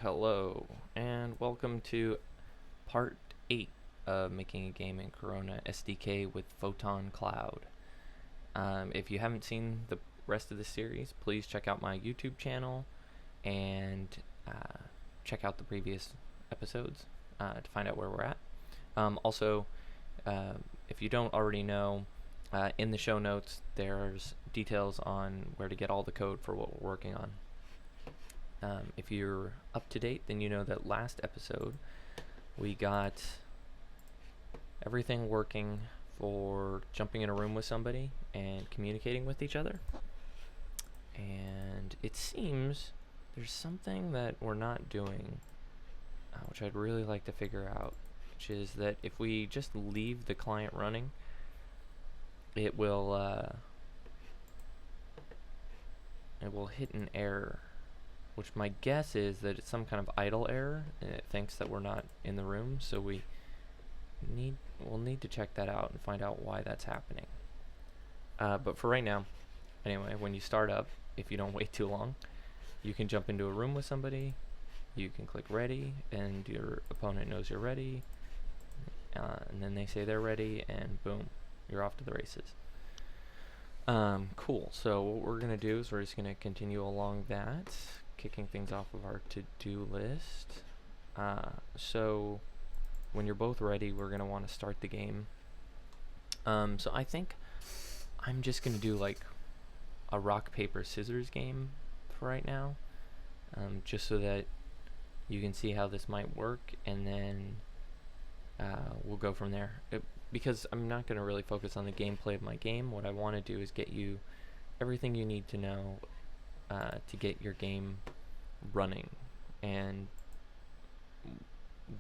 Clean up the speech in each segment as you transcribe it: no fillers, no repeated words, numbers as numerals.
Hello, and welcome to part 8 of making a game in Corona SDK with Photon Cloud. If you haven't seen the rest of the series, please check out my YouTube channel and check out the previous episodes to find out where we're at. Also, if you don't already know, in the show notes there's details on where to get all the code for what we're working on. If you're up to date, then you know that last episode we got everything working for jumping in a room with somebody and communicating with each other. And it seems there's something that we're not doing, which I'd really like to figure out, which is that if we just leave the client running, it will hit an error, which my guess is that it's some kind of idle error and it thinks that we're not in the room, so we'll need to check that out and find out why that's happening. But for right now, anyway, when you start up, if you don't wait too long, you can jump into a room with somebody, you can click ready, and your opponent knows you're ready, and then they say they're ready, and boom, you're off to the races. Cool, so what we're going to do is we're just going to continue along that, kicking things off of our to-do list. So when you're both ready, we're going to want to start the game. So I think I'm just going to do like a rock, paper, scissors game for right now, just so that you can see how this might work, and then we'll go from there. Because I'm not going to really focus on the gameplay of my game. What I want to do is get you everything you need to know to get your game running, and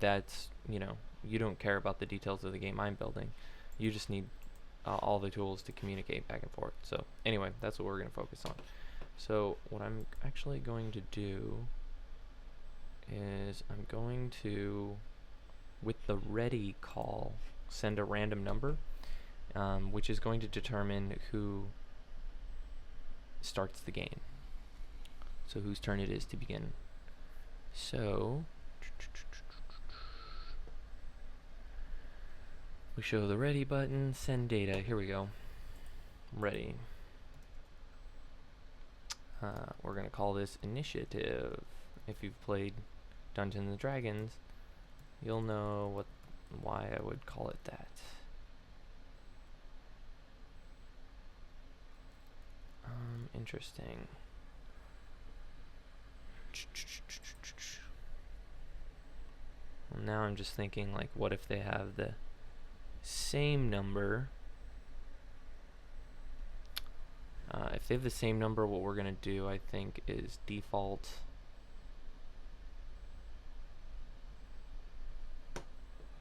that's, you don't care about the details of the game I'm building. You just need all the tools to communicate back and forth. So anyway, that's what we're going to focus on. So what I'm actually going to do is I'm going to, with the ready call, send a random number, which is going to determine who starts the game. So whose turn it is to begin. So we show the ready button, send data. Here we go. Ready. We're going to call this initiative. If you've played Dungeons and Dragons, you'll know why I would call it that. Interesting. Well, now I'm just thinking, like, what if they have the same number? If they have the same number, what we're going to do, I think, is default.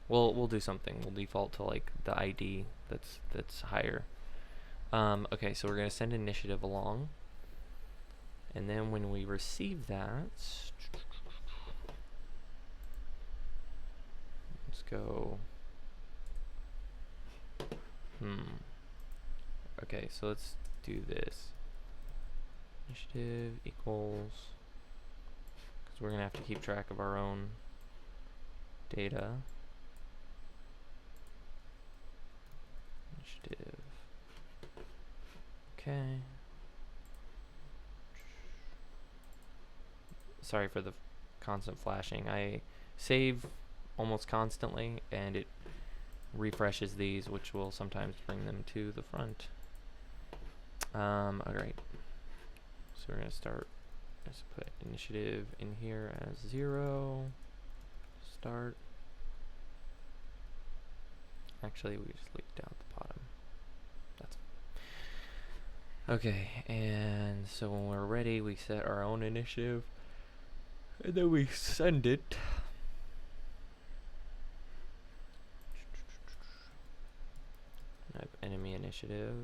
We'll do something. We'll default to like the ID that's higher. Okay, so we're going to send initiative along, and then when we receive that, let's go. Okay, so let's do this. Initiative equals, because we're going to have to keep track of our own data. Initiative. Okay. Sorry for the constant flashing. I save almost constantly, and it refreshes these, which will sometimes bring them to the front. Alright. So we're going to start. Let's put initiative in here as 0. Start. Actually, we just leaked out the bottom. That's okay. And so when we're ready, we set our own initiative, and then we send it. I have enemy initiative.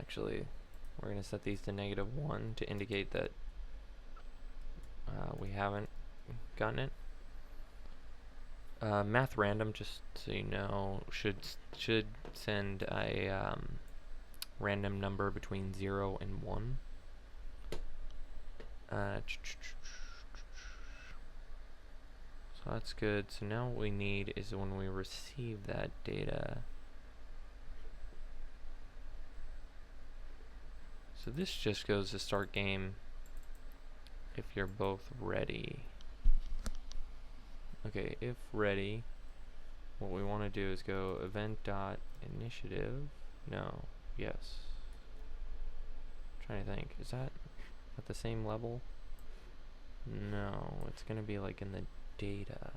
Actually, we're going to set these to -1 to indicate that we haven't gotten it. Math random, just so you know, should send a random number between 0 and 1. So that's good. So now what we need is when we receive that data. So this just goes to start game if you're both ready. Okay, if ready, what we want to do is go event.initiative. No, yes. I'm trying to think, is that at the same level? No, it's going to be like in the data.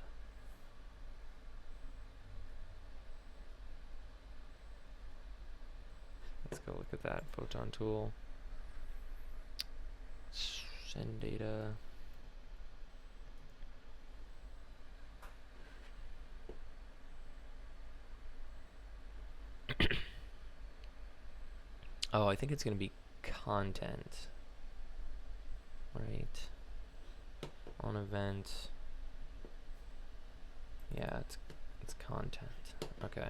Let's go look at that Photon tool. Send data. Oh, I think it's going to be content. Right. On event. Yeah, it's content. Okay.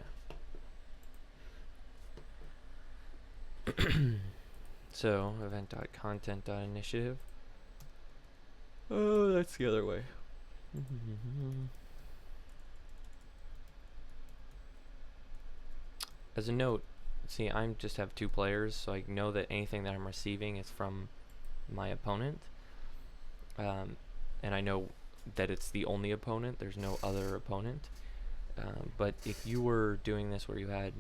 So, event.content.initiative. Oh, that's the other way. As a note, see, I just have 2 players, so I know that anything that I'm receiving is from my opponent. And I know that it's the only opponent, there's no other opponent. But if you were doing this where you had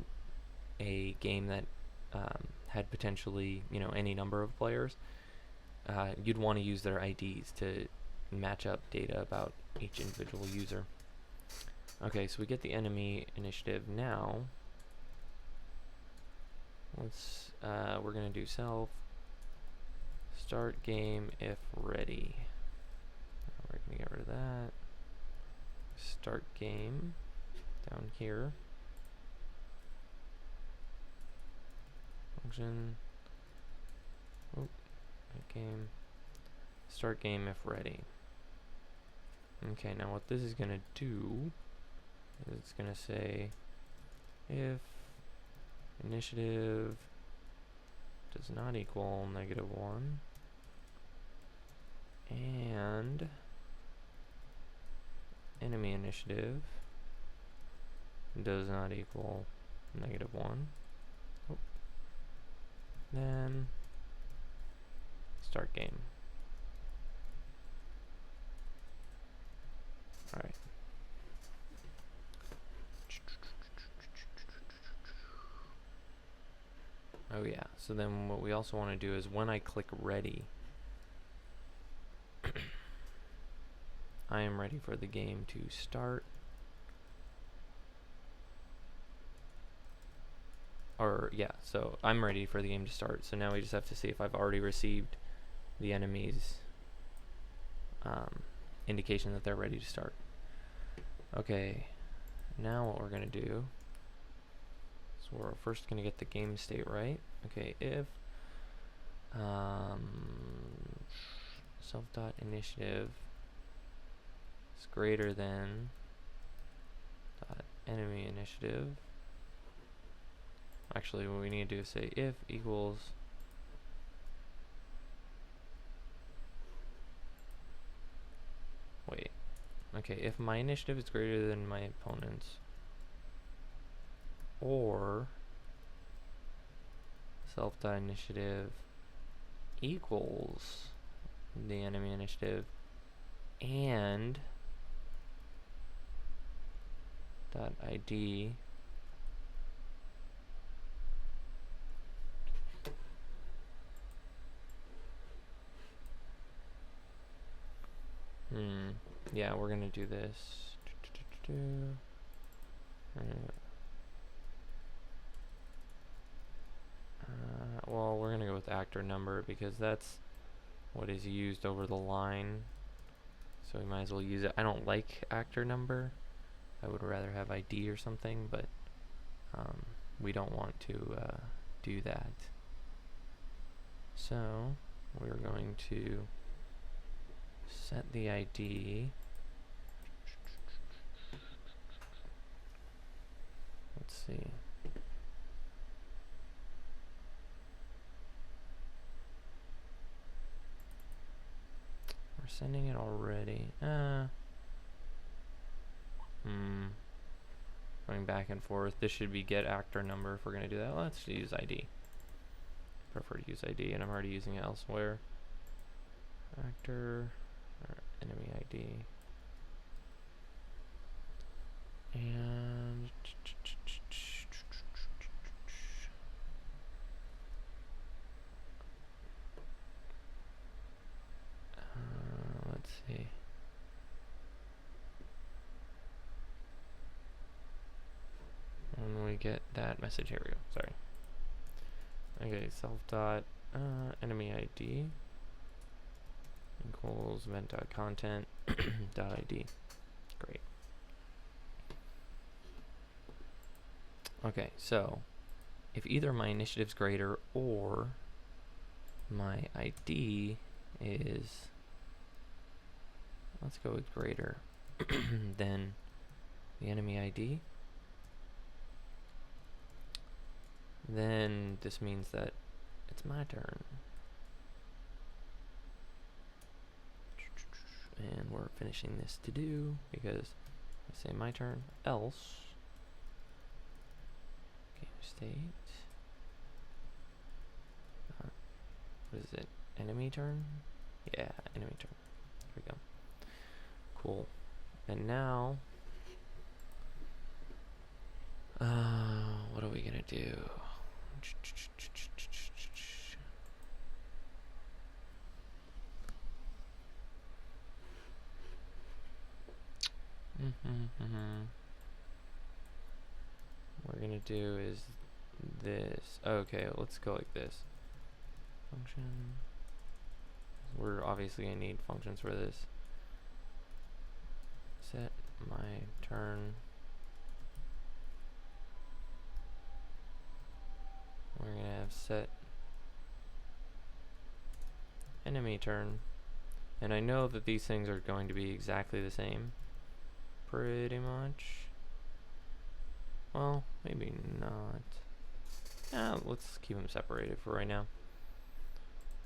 a game that had potentially, you know, any number of players, you'd want to use their IDs to match up data about each individual user. Okay, so we get the enemy initiative now. Let's we're gonna do self start game if ready. We're gonna get rid of that. Start game down here. Function. Oh, game. Start game if ready. Okay, now what this is gonna do is it's gonna say if initiative does not equal -1 and enemy initiative does not equal -1, then start game. Alright. Oh yeah, so then what we also want to do is when I click ready, I am ready for the game to start. Or yeah, so I'm ready for the game to start. So now we just have to see if I've already received the enemy's indication that they're ready to start. Okay, now what we're gonna do, so we're first gonna get the game state right. Okay, if self.initiative is greater than enemy initiative. Actually, what we need to do is say if equals okay, if my initiative is greater than my opponent's, or self.initiative equals the enemy initiative and .id yeah, we're gonna do this. Well, we're gonna go with actor number because that's what is used over the line, so we might as well use it. I don't like actor number. I would rather have ID or something, but we don't want to do that. So we're going to set the ID see. We're sending it already. Going back and forth. This should be get actor number if we're going to do that. Let's use ID. Prefer to use ID, and I'm already using it elsewhere. Actor, or enemy ID. And let's see. When we get that message, here we go. Sorry. Okay, self dot enemy ID equals event dot content dot ID. Great. Okay, so if either my initiative's greater or my ID is, let's go with greater, then the enemy ID, then this means that it's my turn. And we're finishing this to do because I say my turn, else game state, what is it, enemy turn? Yeah, enemy turn. Here we go. Cool. And now what are we gonna do? What we're gonna do is this. Okay, let's go like this. Function. We're obviously gonna need functions for this. Set my turn. We're gonna have set enemy turn. And I know that these things are going to be exactly the same. Pretty much. Well, maybe not. Let's keep them separated for right now.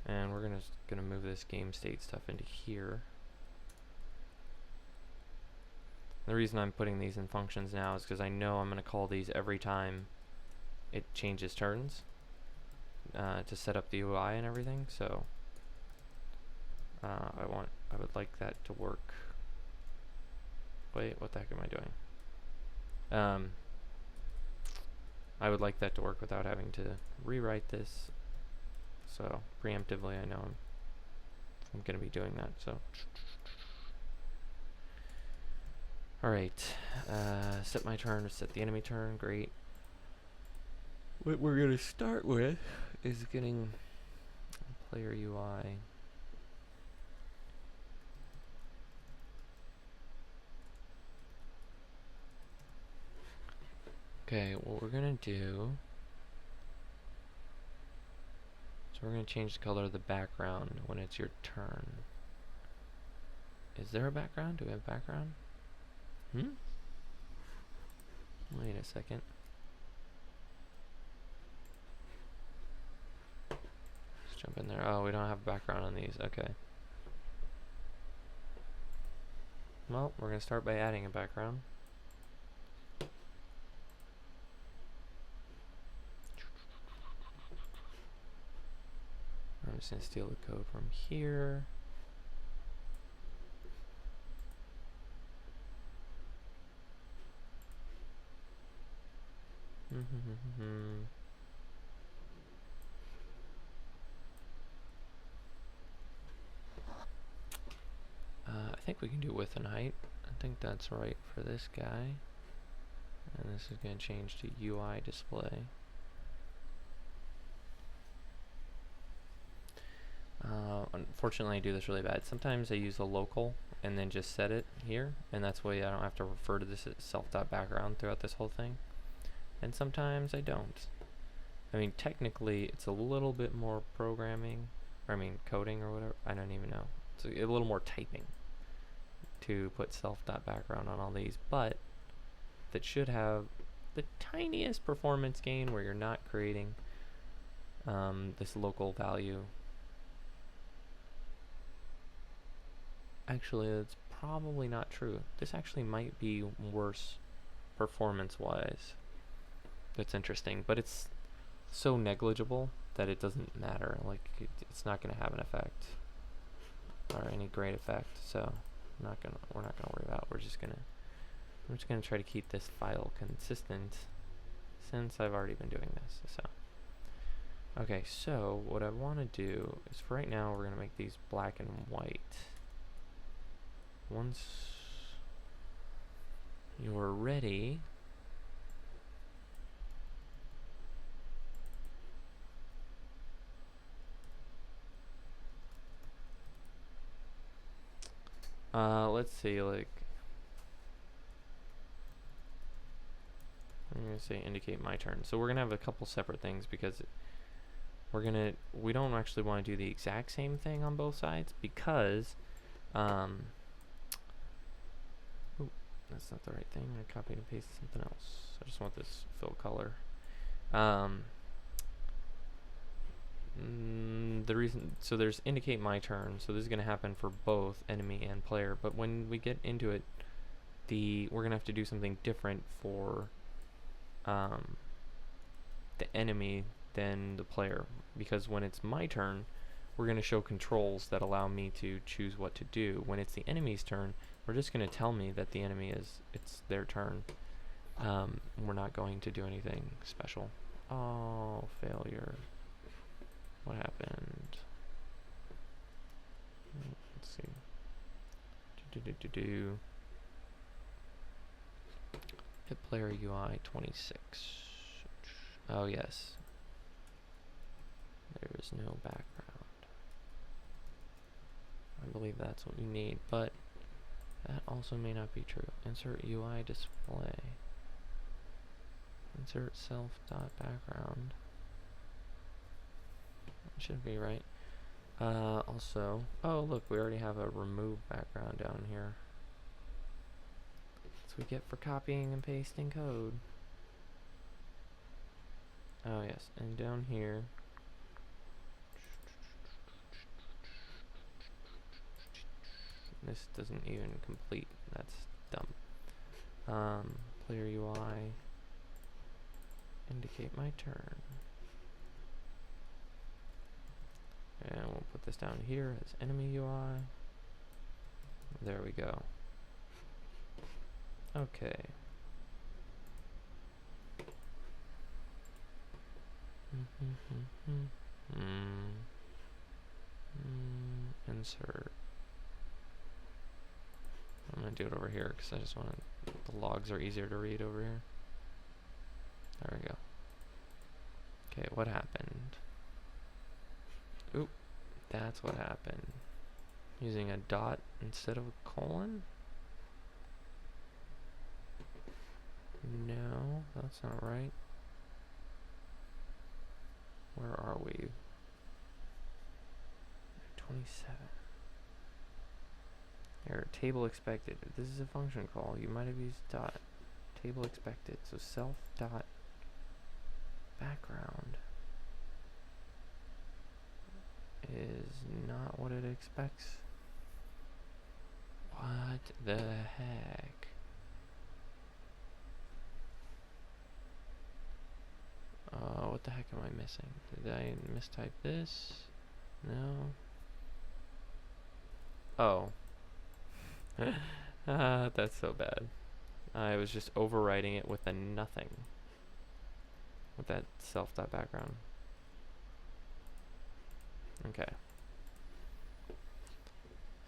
And we're gonna move this game state stuff into here. The reason I'm putting these in functions now is because I know I'm gonna call these every time it changes turns to set up the UI and everything. So I would like that to work. Wait, what the heck am I doing? I would like that to work without having to rewrite this. So preemptively, I know I'm going to be doing that. So, all right, set my turn, set the enemy turn. Great. What we're going to start with is getting player UI. Okay, what we're gonna do is we're gonna change the color of the background when it's your turn. Is there a background? Do we have background? Wait a second. Let's jump in there. Oh, we don't have background on these. Okay. Well, we're gonna start by adding a background. I'm just going to steal the code from here. I think we can do width and height. I think that's right for this guy. And this is going to change to UI display. Unfortunately, I do this really bad. Sometimes I use a local and then just set it here, and that's why I don't have to refer to this as self.background throughout this whole thing. And sometimes I don't. I mean, technically, it's a little bit more programming, or I mean, coding or whatever. I don't even know. It's a little more typing to put self.background on all these, but that should have the tiniest performance gain where you're not creating this local value. Actually, that's probably not true. This actually might be worse performance-wise. That's interesting, but it's so negligible that it doesn't matter. Like, it's not going to have an effect or any great effect. So we're not gonna worry about it. We're just gonna try to keep this file consistent since I've already been doing this. So okay, so what I want to do is, for right now, we're gonna make these black and white. Once you're ready, let's see, like, I'm gonna say indicate my turn. So we're gonna have a couple separate things because we don't actually want to do the exact same thing on both sides because ooh, that's not the right thing. I copied and pasted something else. I just want this fill color. The reason, so there's indicate my turn, so this is going to happen for both enemy and player, but when we get into it, we're going to have to do something different for the enemy than the player, because when it's my turn, we're going to show controls that allow me to choose what to do. When it's the enemy's turn, we're just going to tell me that the enemy it's their turn. We're not going to do anything special. Oh, failure. What happened? Let's see. Hit player UI 26. Oh yes. There is no background. I believe that's what we need, but that also may not be true. Insert UI display. Insert self.background. Should be right. Also, oh look, we already have a remove background down here. That's what we get for copying and pasting code. Oh yes, and down here, this doesn't even complete. That's dumb. Player UI, indicate my turn. And we'll put this down here as enemy UI. There we go. Okay. Insert. I'm going to do it over here because I just want to, the logs are easier to read over here. There we go. Okay, what happened? Oop, that's what happened. Using a dot instead of a colon? No, that's not right. Where are we? 27. Error, table expected. This is a function call. You might have used dot. Table expected. So self dot background is not what it expects. What the heck? What the heck am I missing? Did I mistype this? No. Oh. That's so bad. I was just overwriting it with a nothing. With that self.background. Okay.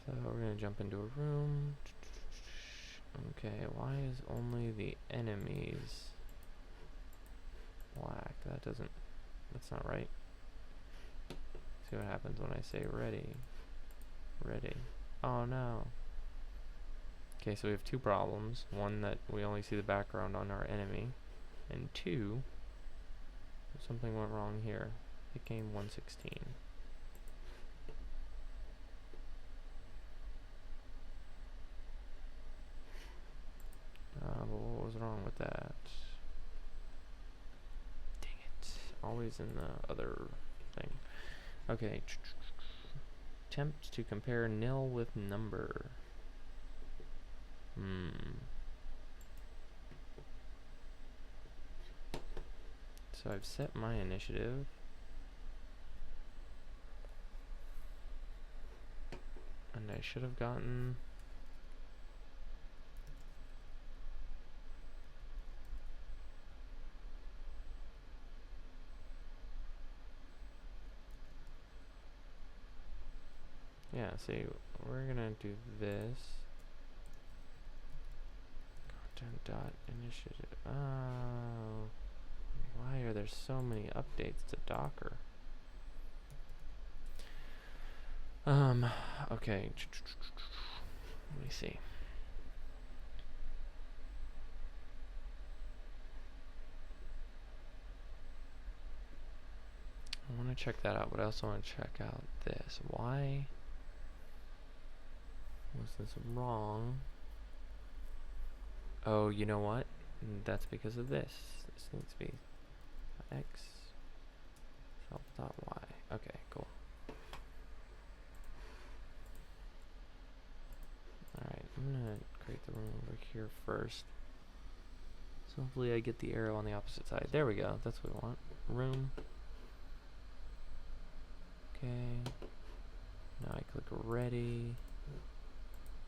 So we're going to jump into a room. Okay, why is only the enemies black? That's not right. See what happens when I say ready. Ready. Oh no. Okay, so we have two problems. One, that we only see the background on our enemy. And two, something went wrong here. Hit game 116. But what was wrong with that? always in the other thing. Okay. Attempt to compare nil with number. So I've set my initiative. And I should have gotten... Yeah, see, we're gonna do this. Content dot initiative. Oh, why are there so many updates to Docker? Okay. Let me see. I want to check that out, but I also want to check out this. Why was this wrong? Oh, you know what? That's because of this. This needs to be x self.y. Okay, cool. Alright, I'm gonna create the room over here first. So hopefully I get the arrow on the opposite side. There we go. That's what we want. Room. Okay. Now I click ready.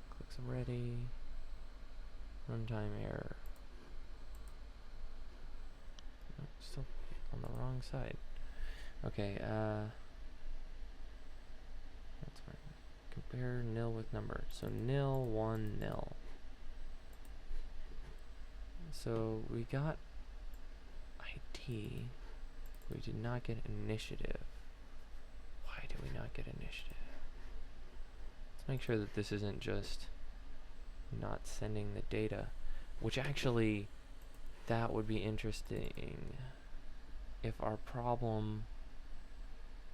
Clicks ready. Runtime error. No, still on the wrong side. Okay, that's right. Compare nil with number. So nil, 1, nil. So we got ID. We did not get initiative. Why did we not get initiative? Let's make sure that this isn't just not sending the data, which actually, that would be interesting. If our problem,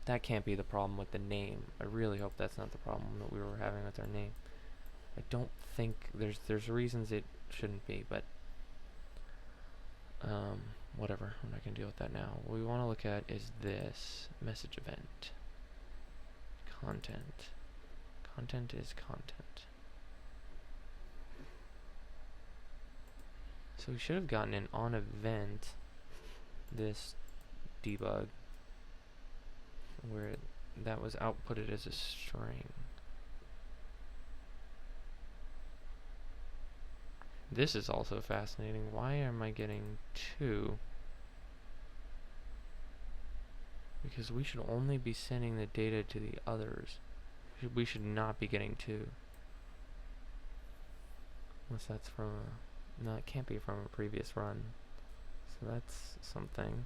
that can't be the problem with the name. I really hope that's not the problem that we were having with our name. I don't think there's reasons it shouldn't be, but whatever. I'm not gonna deal with that now. What we want to look at is this message event. Content. Content is content. So we should have gotten an on event this debug where that was outputted as a string. This is also fascinating. Why am I getting 2? Because we should only be sending the data to the others. We should not be getting 2. Unless that's from a... No, it can't be from a previous run. So that's something.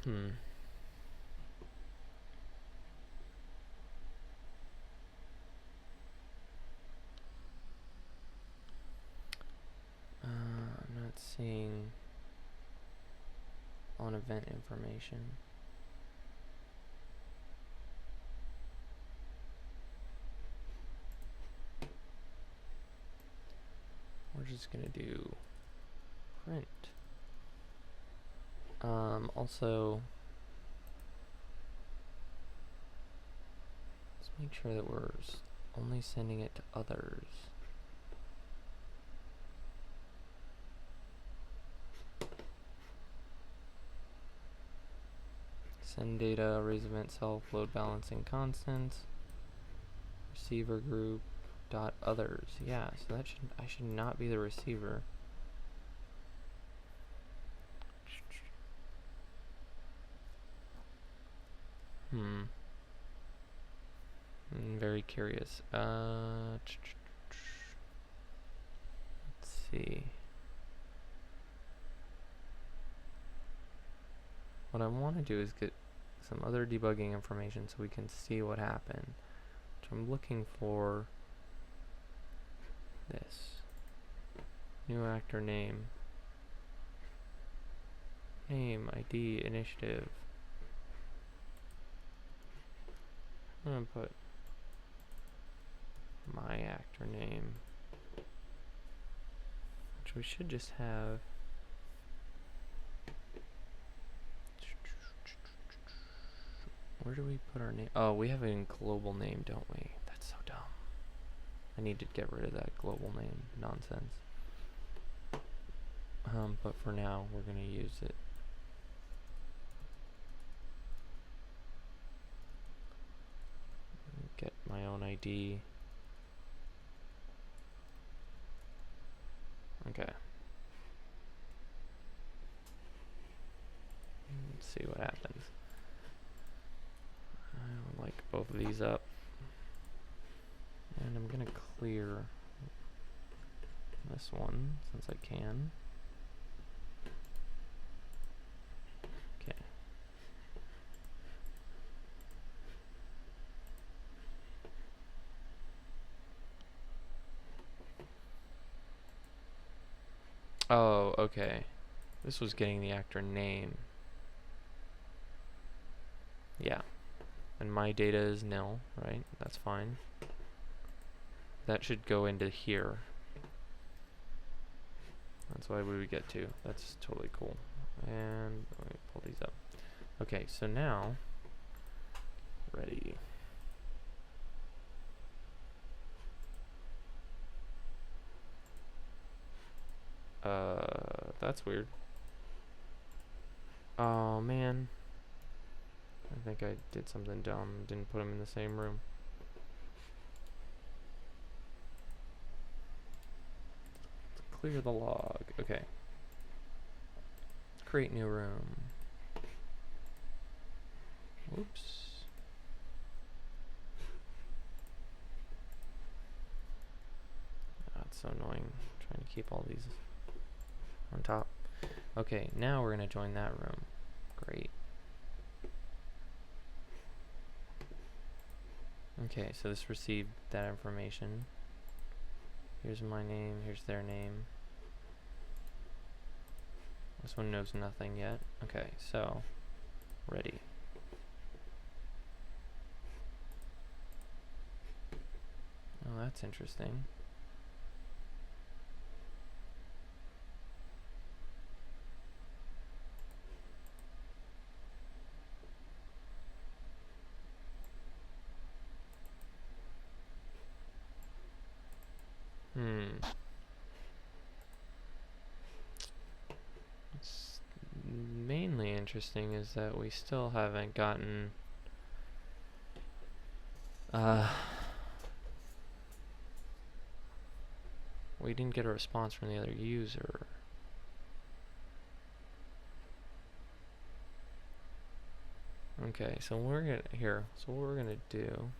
I'm not seeing on event information. We're just gonna do print. Also, let's make sure that we're only sending it to others. Send data, raise event self, load balancing constants, receiver group dot others. Yeah, so that I should not be the receiver. I'm very curious. Let's see. What I want to do is get some other debugging information so we can see what happened. So I'm looking for this. New actor name. Name, ID, initiative. I'm gonna put my actor name, which we should just have. Where do we put our name? Oh, we have a global name, don't we? That's so dumb. I need to get rid of that global name nonsense. But for now, we're gonna use it. Get my own ID. Okay. Let's see what happens. I like both of these up. And I'm gonna clear this one since I can. Okay. Oh, okay. This was getting the actor name. Yeah. And my data is nil, right? That's fine. That should go into here. That's why we would get to. That's totally cool. And let me pull these up. Okay, so now, ready. That's weird. Oh man. I think I did something dumb. Didn't put them in the same room. Let's clear the log. Okay. Create new room. Oops. That's so annoying. Trying to keep all these on top. Okay, now we're gonna join that room. Great. Okay, so this received that information. Here's my name, here's their name. This one knows nothing yet. Okay, so, ready. Oh, that's interesting. What's mainly interesting is that we still haven't gotten we didn't get a response from the other user. Okay, so we're gonna so what we're gonna do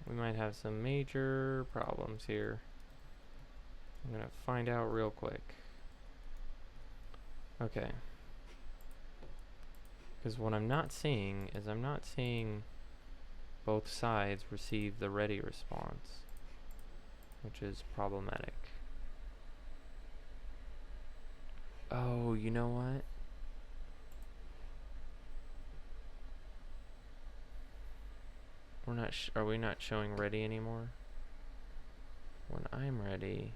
we might have some major problems here. I'm gonna find out real quick. Okay. Because what I'm not seeing is I'm not seeing both sides receive the ready response, which is problematic. Oh, you know what? We're not are we not showing ready anymore? When I'm ready,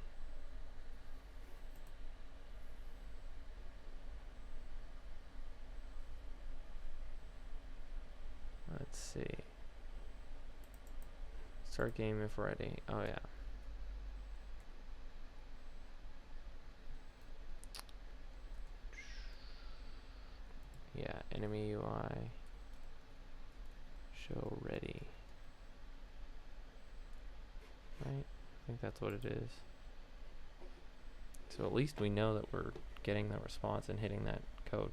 let's see. Start game if ready. Oh yeah. Yeah, enemy UI. Show ready. Right? I think that's what it is. So at least we know that we're getting the response and hitting that code.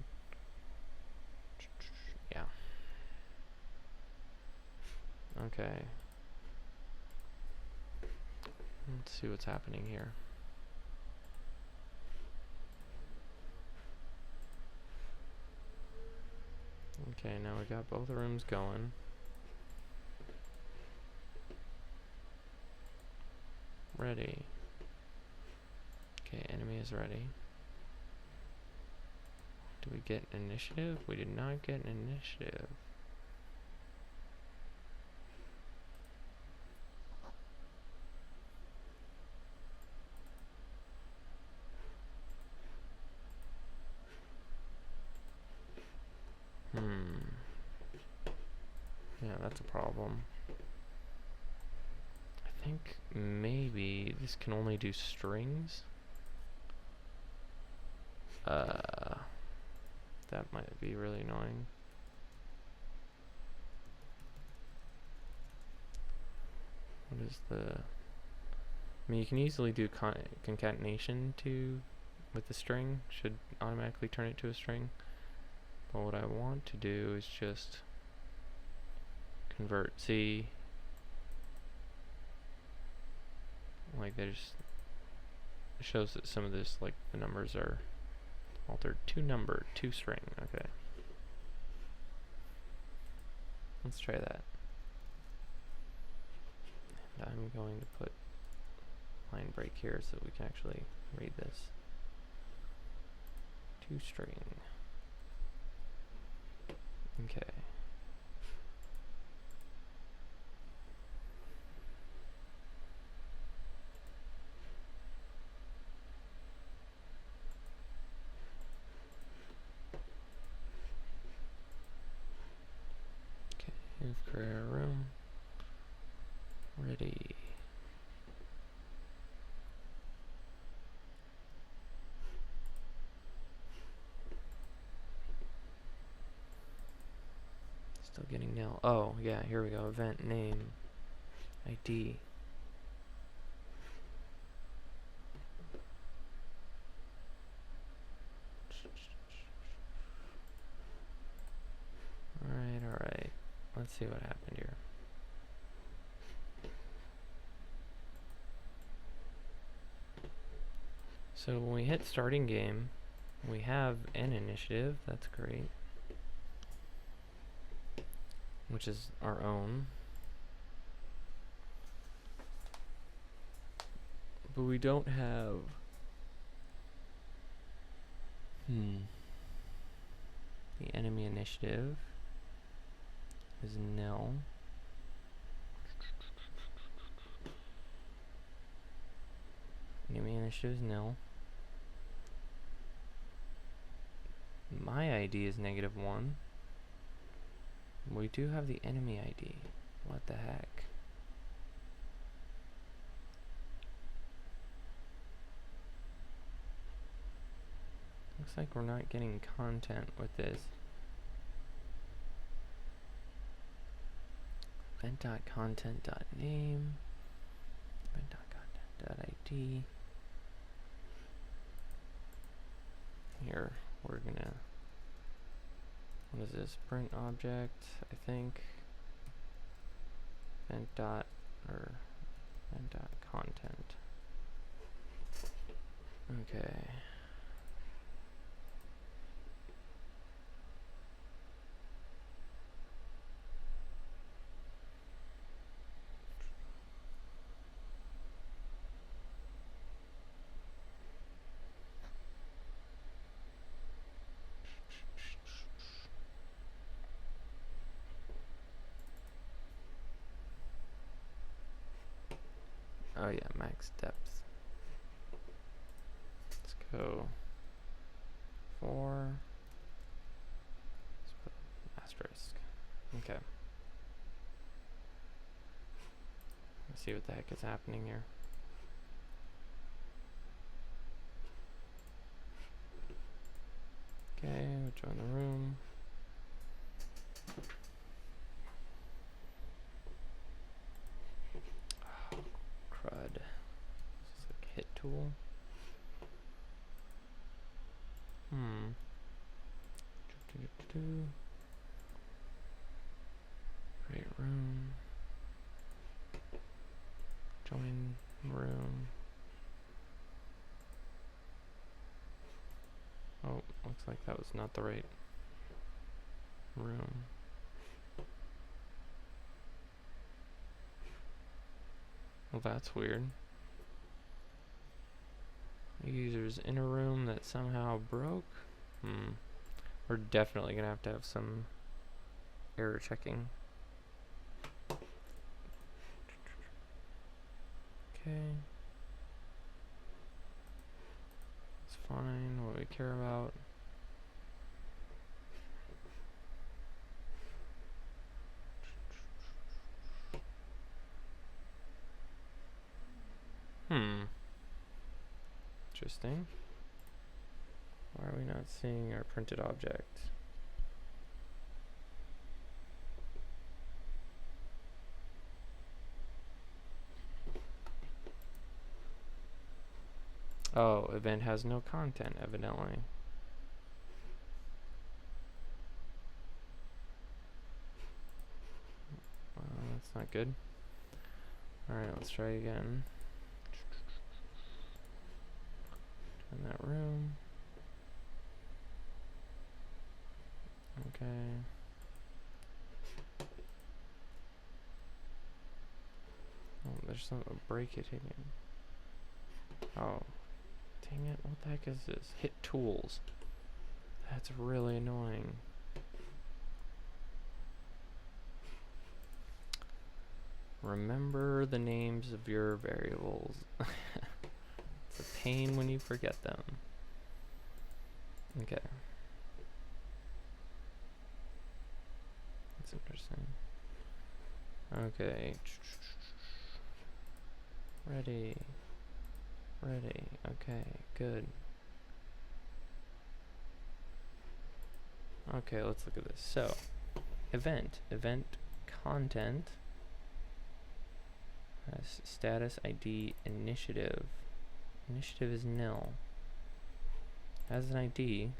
Yeah. Okay. Let's see what's happening here. Okay, now we got both rooms going. ready. Okay, enemy is ready. Do we get initiative? We did not get an initiative. Yeah, that's a problem. I think maybe this can only do strings. That might be really annoying. What is the... I mean, you can easily do concatenation with the string. Should automatically turn it to a string. But what I want to do is just convert. See, like there's... It shows that some of this, like the numbers are altered to number, to string. Okay. Let's try that. And I'm going to put line break here so that we can actually read this. To string. Okay. Move career room. Ready. Still getting nil. Oh, yeah, here we go. Event name. ID. Alright. Let's see what happened here. So when we hit starting game, we have an initiative. That's great. Which is our own. But we don't have... The enemy initiative is nil. Enemy initiative is nil. My ID is -1. We do have the enemy ID. What the heck? Looks like we're not getting content with this. Event.content.name. Event.content.id. Here, we're gonna... What is this? Print object, I think. Event.content. Okay. Oh yeah, max depth. Let's go 4. Let's put asterisk. Okay. Let's see what the heck is happening here. Okay, we'll join the room. Crud. This is like hit tool. Create room. Join room. Oh, looks like that was not the right room. Well, that's weird. Users in a room that somehow broke. We're definitely gonna have to have some error checking. Okay. It's fine. What we care about. Interesting. Why are we not seeing our printed object? Oh, event has no content, evidently. That's not good. Alright, let's try again. Turn that room. Okay. Oh, there's a break it hitting. Oh. Dang it, what the heck is this? Hit tools. That's really annoying. Remember the names of your variables. It's a pain when you forget them. Okay. That's interesting. Okay. Ready. Ready. Okay, good. Okay, let's look at this. So, event content has status ID initiative. Initiative is nil. Has an ID.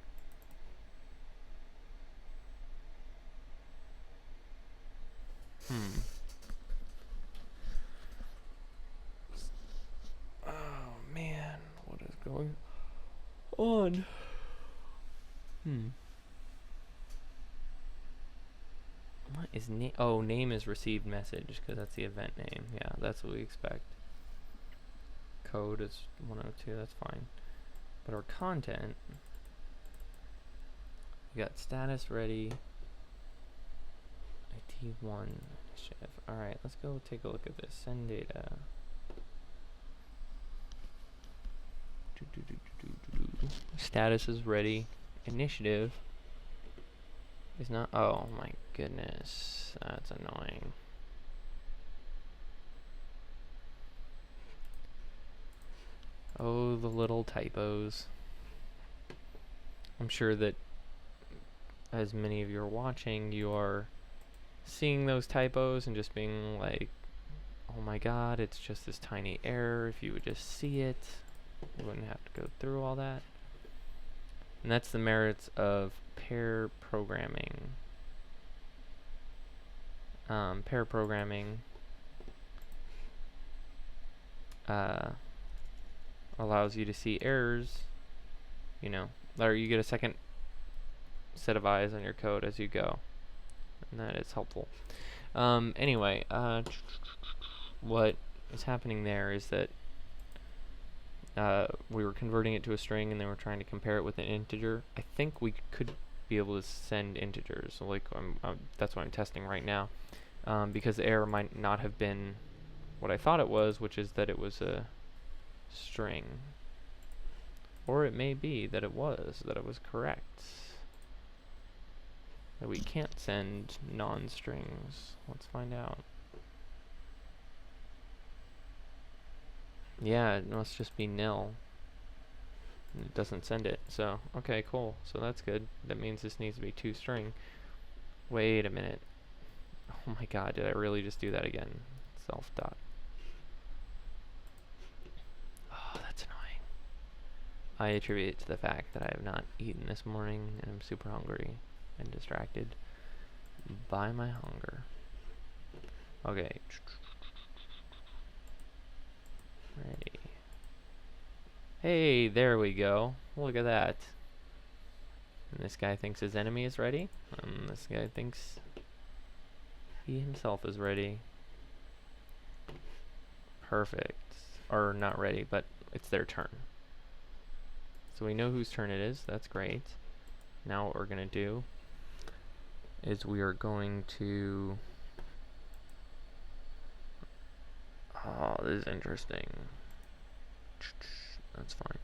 Oh man, what is going on? What is name? Oh, name is received message, because that's the event name. Yeah, that's what we expect. Code is 102, that's fine. But our content, we got status ready, ID 1 initiative. Alright, let's go take a look at this. Send data. Status is ready. Initiative is not. Oh my goodness, that's annoying. Oh, the little typos. I'm sure that as many of you are watching, you are seeing those typos and just being like, oh my god, it's just this tiny error. If you would just see it, you wouldn't have to go through all that. And that's the merits of pair programming. Pair programming allows you to see errors, you know, or you get a second set of eyes on your code as you go, and that is helpful. Anyway, what is happening there is that we were converting it to a string, and then we're trying to compare it with an integer. I think we could be able to send integers, so like that's what I'm testing right now, because the error might not have been what I thought it was, which is that it was a string, or it may be that it was correct, that we can't send non-strings. Let's find out. Yeah, it must just be nil. It doesn't send it. So, okay, cool. So that's good. That means this needs to be toString. Wait a minute. Oh my god, did I really just do that again? Self dot. Oh, that's annoying. I attribute it to the fact that I have not eaten this morning and I'm super hungry and distracted by my hunger. Okay. Ready. Hey, there we go. Look at that. And this guy thinks his enemy is ready. And this guy thinks he himself is ready. Perfect. Or not ready, but it's their turn. So we know whose turn it is. That's great. Now what we're going to do is we are going to... Oh, this is interesting. That's fine.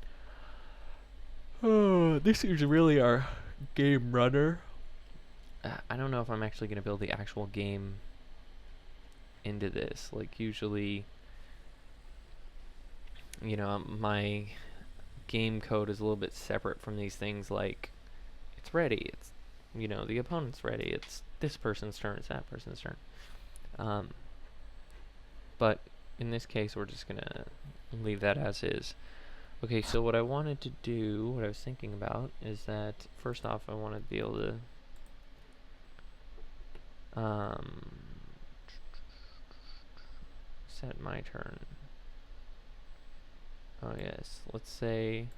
Oh, this is really our game runner. I don't know if I'm actually going to build the actual game into this. Like, usually, you know, my game code is a little bit separate from these things. Like, it's ready. It's, you know, the opponent's ready. It's this person's turn. It's that person's turn. But in this case, we're just going to leave that as is. Okay, so what I wanted to do, what I was thinking about, is that first off, I want to be able to set my turn. Oh yes, let's say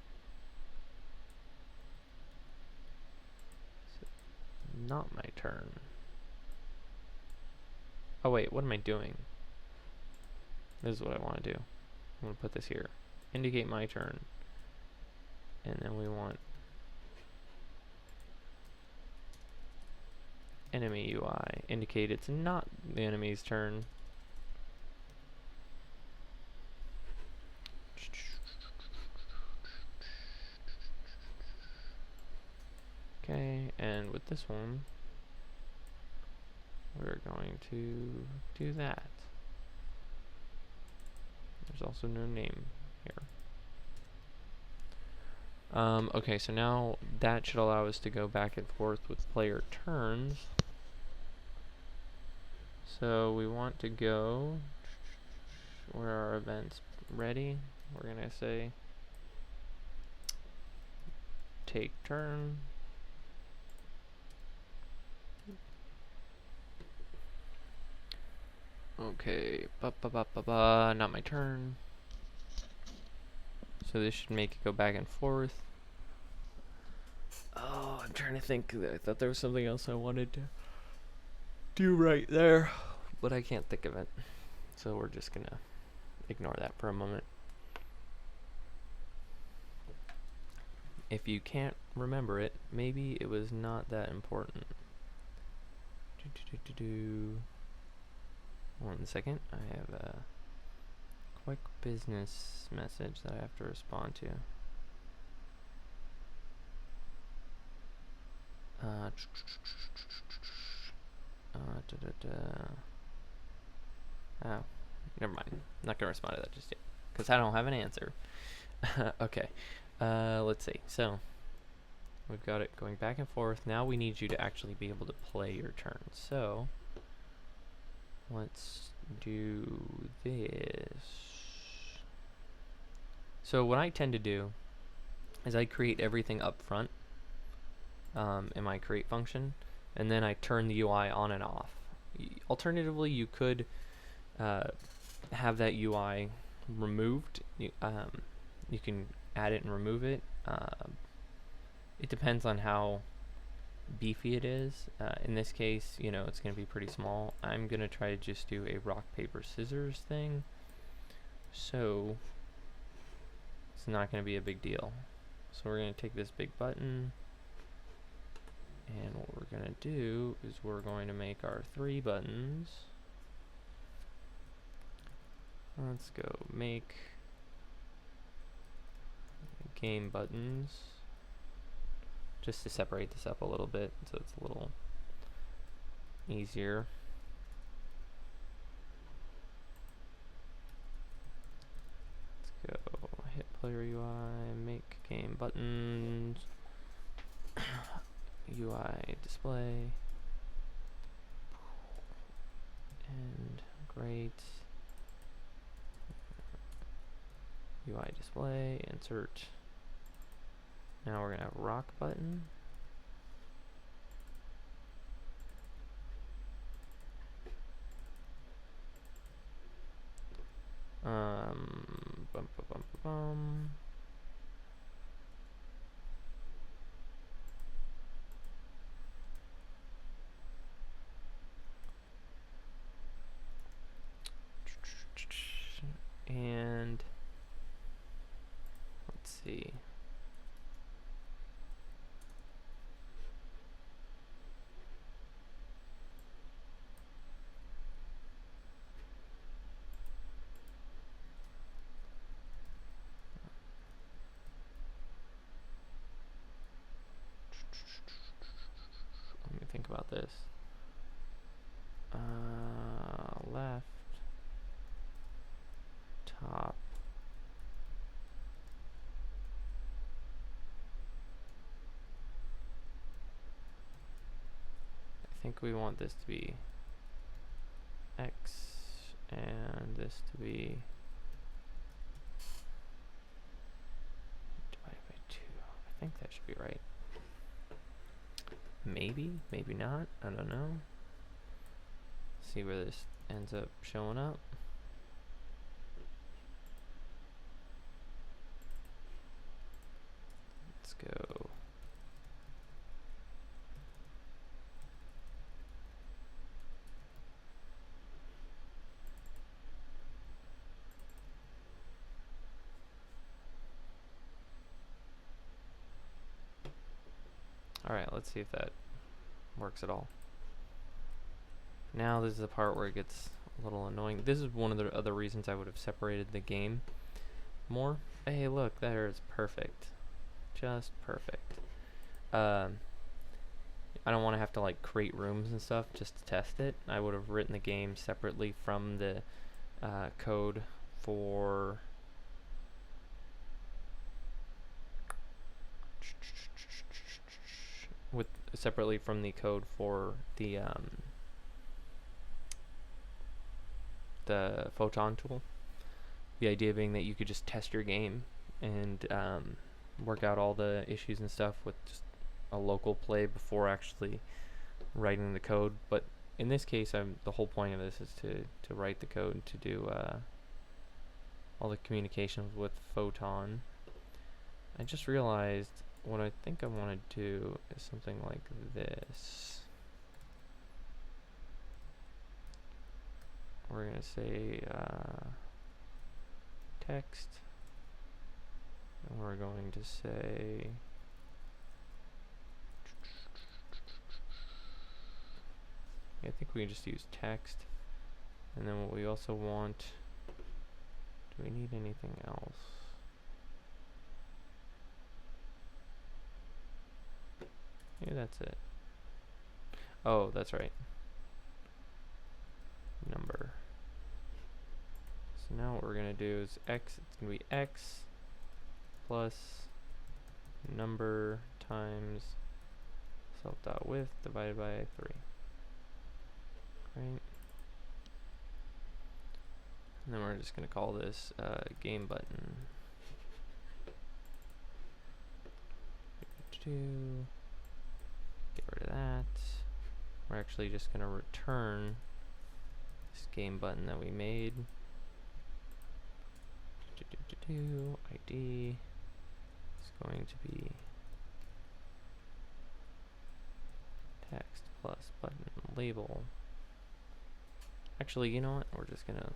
not my turn. Oh wait, what am I doing? This is what I want to do. I'm going to put this here. Indicate my turn. And then we want enemy UI. Indicate it's not the enemy's turn. Okay, and with this one, we're going to do that. There's also no name here. Okay, so now that should allow us to go back and forth with player turns. So we want to go where our events ready. We're gonna say take turn. Okay, not my turn. So this should make it go back and forth. Oh, I'm trying to think. I thought there was something else I wanted to do right there, but I can't think of it. So we're just gonna ignore that for a moment. If you can't remember it, maybe it was not that important. 1 second, I have a quick business message that I have to respond to. Oh, never mind. I'm not gonna respond to that just yet, because I don't have an answer. Okay, let's see. So, we've got it going back and forth. Now we need you to actually be able to play your turn. So, let's do this. So what I tend to do is I create everything up front in my create function, and then I turn the UI on and off. Alternatively, you could have that UI removed. You can add it and remove it. It depends on how beefy it is. In this case, you know, it's going to be pretty small. I'm going to try to just do a rock, paper, scissors thing. So it's not going to be a big deal. So we're going to take this big button, and what we're going to do is we're going to make our 3 buttons. Let's go make game buttons, just to separate this up a little bit so it's a little easier. Let's go hit player UI, make game buttons, UI display, and great. UI display, insert. Now we're gonna have rock button. Bum, bum, bum, bum. And let's see. think we want this to be X and this to be divided by 2. I think that should be right. Maybe, maybe not. I don't know. See where this ends up showing up. Let's go. Alright, let's see if that works at all. Now this is the part where it gets a little annoying. This is one of the other reasons I would have separated the game more. Hey, look, there it's perfect. Just perfect. I don't want to have to like create rooms and stuff just to test it. I would have written the game separately from the code for separately from the code for the Photon tool. The idea being that you could just test your game and work out all the issues and stuff with just a local play before actually writing the code. But in this case, the whole point of this is to write the code to do all the communications with Photon. I just realized what I think I want to do is something like this. We're going to say text, and we're going to say I think we can just use text. And then what we also want, do we need anything else? Yeah, that's it. Oh, that's right. Number. So now what we're going to do is x, it's going to be x plus number times self.width divided by 3. Right. And then we're just going to call this game button. Get rid of that. We're actually just going to return this game button that we made. ID is going to be text plus button label. Actually, you know what? We're just going to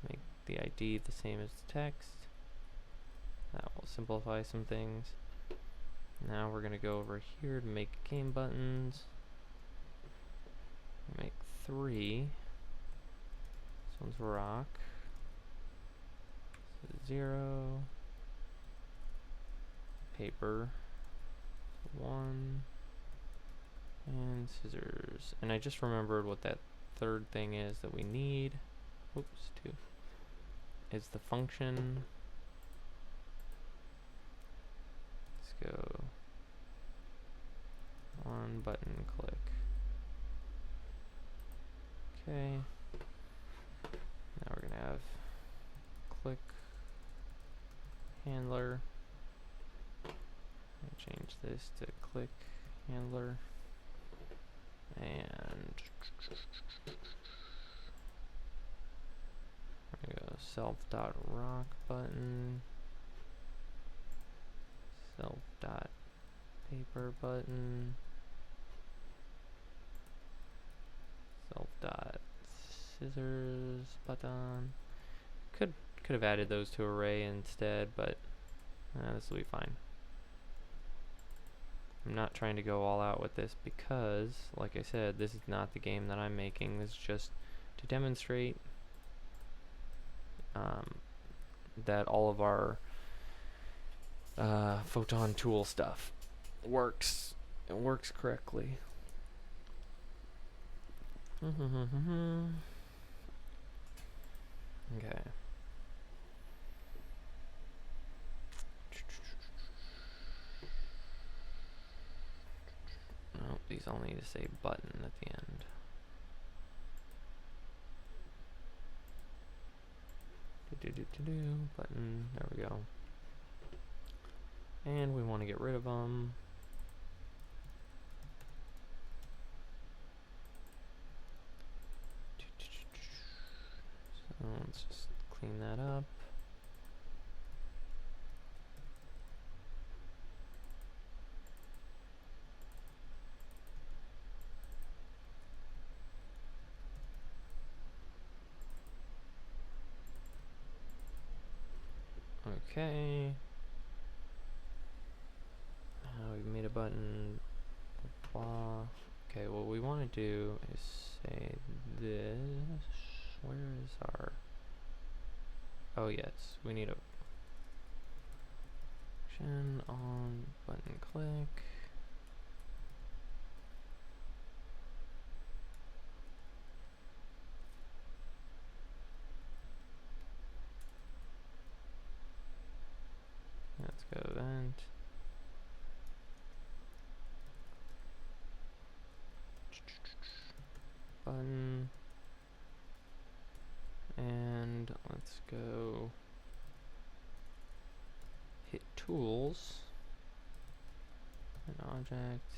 make the ID the same as the text. That will simplify some things. Now we're going to go over here to make game buttons. Make 3. This one's rock. This is 0. Paper. 1. And scissors. And I just remembered what that third thing is that we need. Oops, 2. Is the function. Let's go. On button click. Okay. Now we're gonna have click handler. Change this to click handler. And we're gonna go self.rock button. Self.paper button. Self.scissors button. Could have added those to array instead, but this will be fine. I'm not trying to go all out with this because, like I said, this is not the game that I'm making. This is just to demonstrate that all of our Photon tool stuff works. It works correctly. Okay. Oh, these these all need to say button at the end. Button, there we go. And we want to get rid of them. So let's just clean that up. Okay. We've made a button. Blah. Okay, what we want to do is say this. Where is our... Oh yes, we need a action on button click. Let's go event. Button. And let's go hit tools, an object,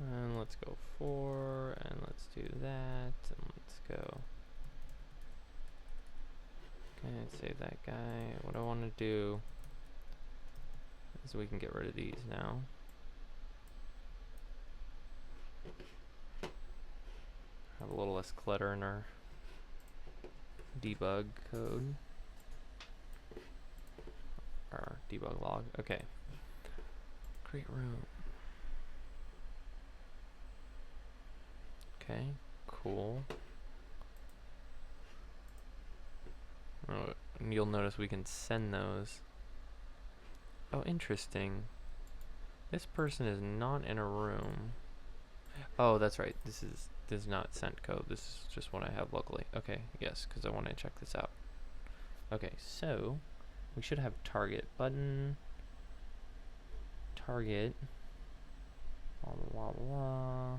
and let's go 4, and let's do that, and let's go. Okay, save that guy. What I want to do is we can get rid of these now. Have a little less clutter in our debug code. Our debug log. Okay. Create room. Okay, cool. Oh, and you'll notice we can send those. Oh, interesting. This person is not in a room. Oh, that's right. This is not sent code. This is just what I have locally. Okay, yes, because I want to check this out. Okay, so we should have target button, target, blah blah blah blah.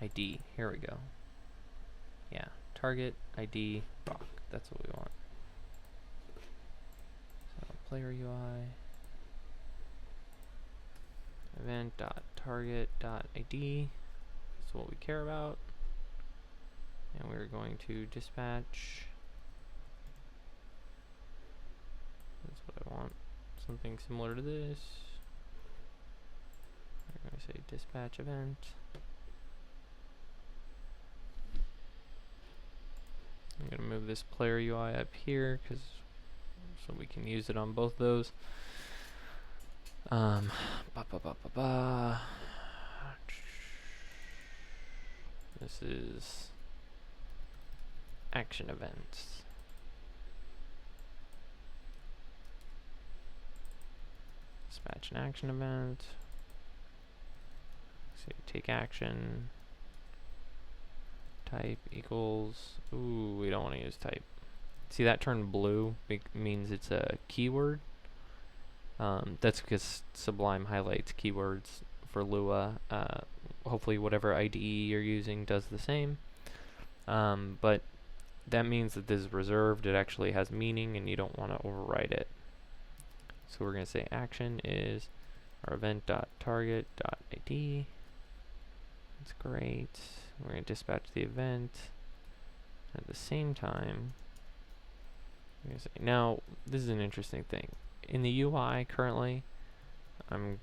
ID. Here we go. Yeah, target ID rock. That's what we want. So player UI. Event.target.id. That's what we care about. And we're going to dispatch. That's what I want. Something similar to this. We're going to say dispatch event. I'm going to move this player UI up here so we can use it on both those. This is action events. Dispatch an action event. So take action. Type equals. Ooh, we don't want to use type. See that turned blue? Means it's a keyword. That's because Sublime highlights keywords for Lua. Hopefully whatever IDE you're using does the same. But that means that this is reserved. It actually has meaning and you don't want to override it. So we're going to say action is our event.target.id. That's great. We're going to dispatch the event. At the same time, we're going to say, now this is an interesting thing. In the UI currently, I'm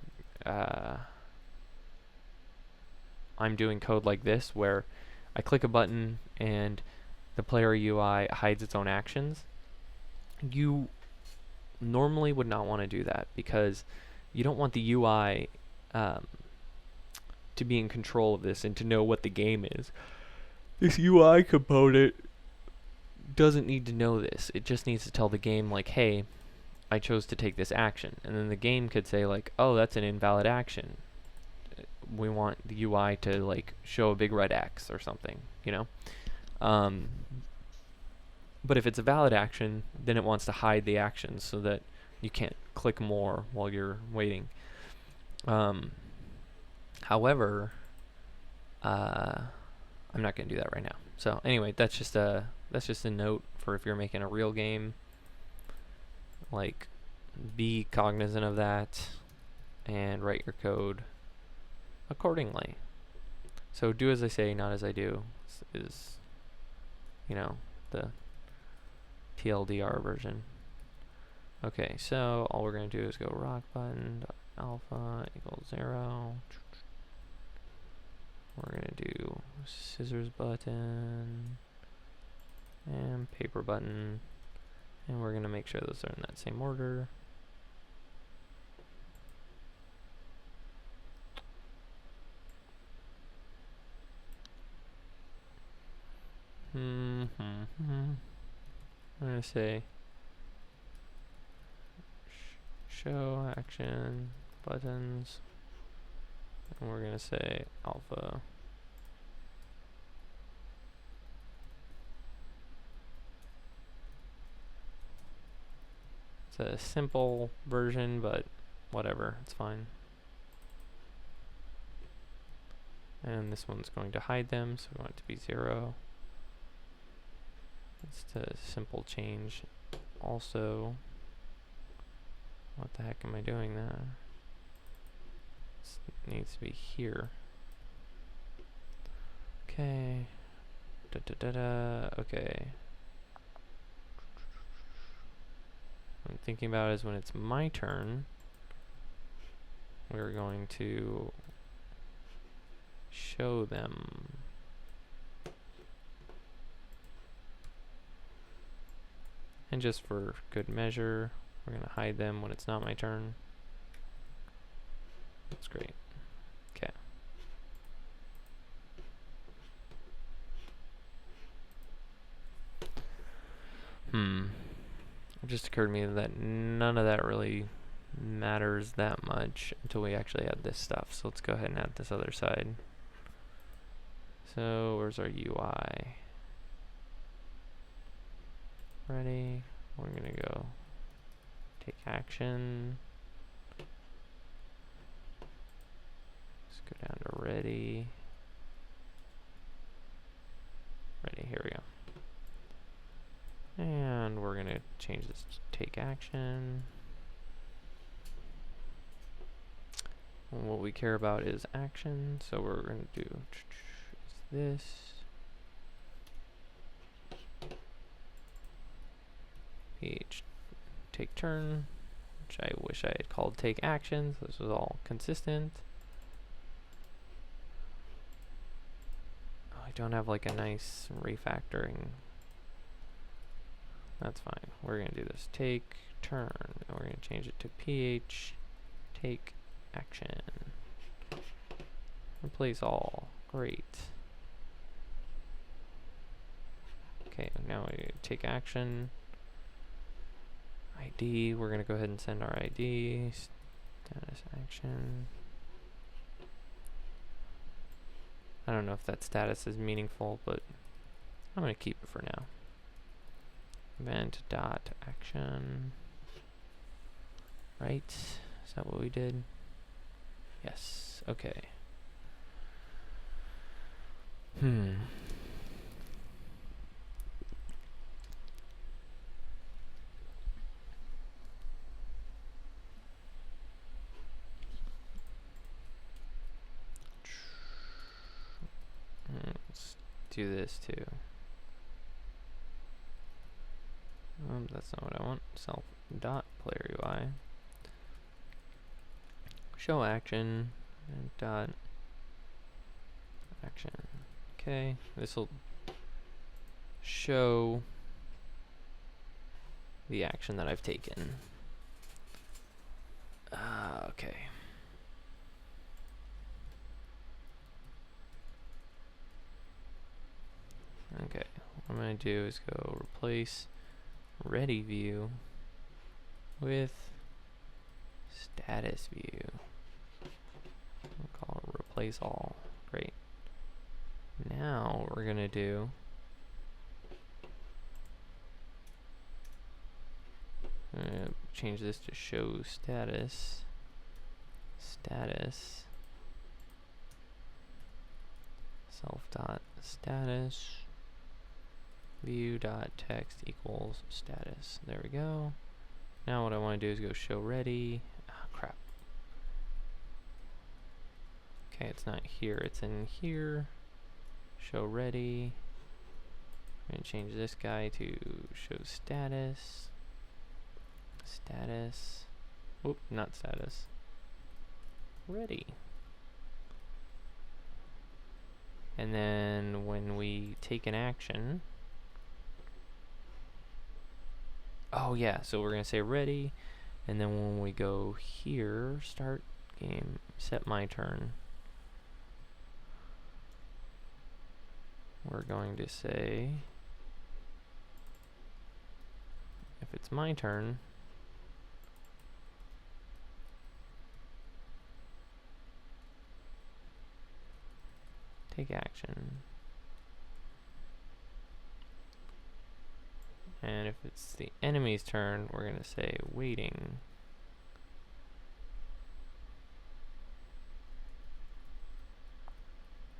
doing code like this where I click a button and the player UI hides its own actions. You normally would not want to do that because you don't want the UI to be in control of this and to know what the game is. This UI component doesn't need to know this. It just needs to tell the game like, hey, I chose to take this action, and then the game could say like, oh, that's an invalid action. We want the UI to like show a big red X or something, you know. But if it's a valid action, then it wants to hide the action so that you can't click more while you're waiting. However, I'm not going to do that right now. So anyway, that's just a note for if you're making a real game. Like, be cognizant of that and write your code accordingly. So do as I say, not as I do is, you know, the TLDR version. Okay, so all we're going to do is go rock button alpha equals 0. We're going to do scissors button and paper button, and we're going to make sure those are in that same order. I'm going to say show action buttons, and we're going to say alpha. It's a simple version, but whatever, it's fine. And this one's going to hide them, so we want it to be 0. It's a simple change. Also, what the heck am I doing there? This needs to be here. Okay. Okay. What I'm thinking about is when it's my turn, we're going to show them. And just for good measure, we're going to hide them when it's not my turn. That's great. Okay. It just occurred to me that none of that really matters that much until we actually add this stuff. So let's go ahead and add this other side. So where's our UI? Ready. We're going to go take action. Let's go down to ready. Ready, here we go. And we're going to change this to take action. And what we care about is action, so we're going to do this. Page take turn, which I wish I had called take action, so this was all consistent. Oh, I don't have like a nice refactoring. That's fine. We're going to do this take turn, and we're going to change it to ph take action. Replace all. Great. Okay, now we take action. ID, we're going to go ahead and send our ID. Status action. I don't know if that status is meaningful, but I'm going to keep it for now. Event dot action. Right? Is that what we did? Yes. Okay. Let's do this too. That's not what I want. Self dot player UI. Show action and dot action. Okay, this will show the action that I've taken. Okay. Okay, what I'm going to do is go replace ready view with status view. We'll call it replace all. Great. Now what we're going to do I'm gonna change this to show status. Self.status view.text equals status. There we go. Now what I want to do is go show ready. Ah, crap. Okay, it's not here, it's in here. Show ready. I'm going to change this guy to show status. Whoop, not status. Ready. And then when we take an action, oh yeah, so we're going to say ready, and then when we go here, start game, set my turn, we're going to say, if it's my turn, take action. And if it's the enemy's turn, we're going to say waiting.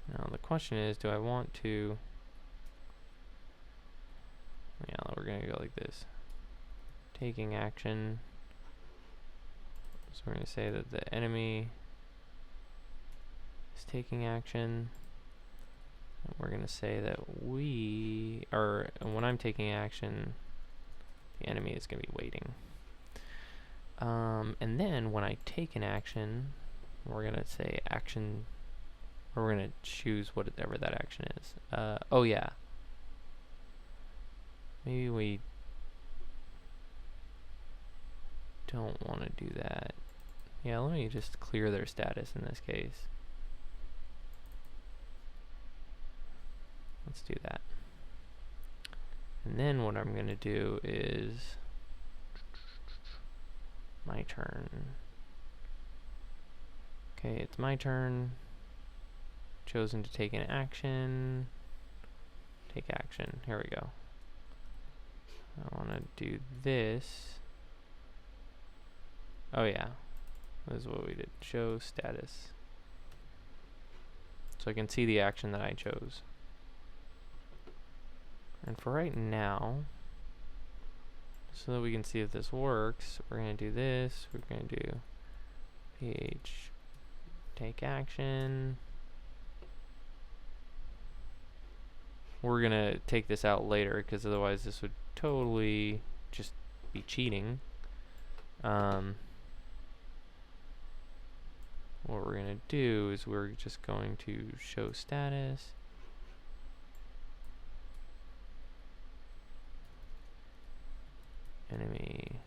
Now the question is, do I want to... Yeah, we're going to go like this. Taking action. So we're going to say that the enemy is taking action. And we're going to say that when I'm taking action, the enemy is going to be waiting. And then when I take an action, we're going to say action, or we're going to choose whatever that action is. Oh yeah. Maybe we don't want to do that. Yeah, let me just clear their status in this case. Let's do that. And then what I'm going to do is my turn. Okay, it's my turn. Chosen to take an action. Take action. Here we go. I want to do this. Oh yeah, this is what we did. Show status. So I can see the action that I chose. And for right now, so that we can see if this works, we're going to do this. We're going to do pH take action. We're going to take this out later because otherwise this would totally just be cheating. What we're going to do is we're just going to show status. Enemy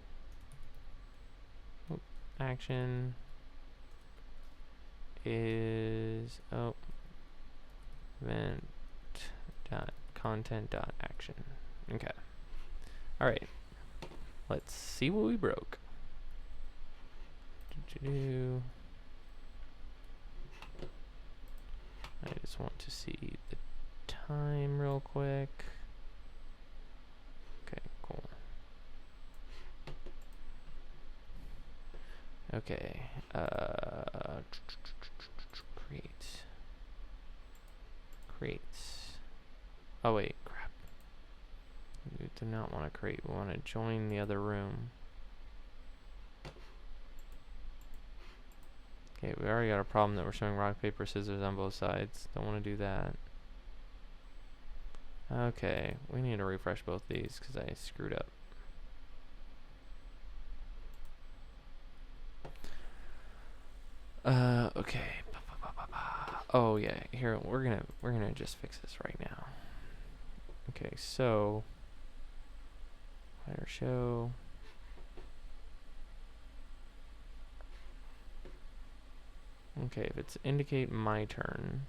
action is event dot content dot action. Okay. All right. Let's see what we broke. I just want to see the time real quick. Okay, cool. Okay, creates. Oh wait, crap. We do not want to create, we want to join the other room. Okay, we already got a problem that we're showing rock, paper, scissors on both sides. Don't want to do that. Okay, we need to refresh both these because I screwed up. Okay. Oh yeah, here we're gonna just fix this right now. Okay, so higher show. Okay, if it's indicate my turn.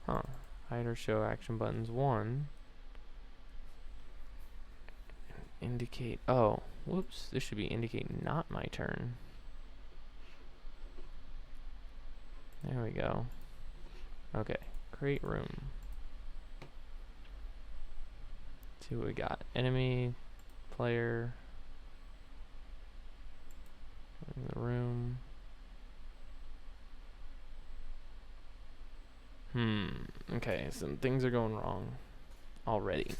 Huh. Hide or show action buttons 1. Indicate, oh, whoops, this should be indicate not my turn. There we go. Okay, create room. See what we got. Enemy, player, in the room. Okay, some things are going wrong already.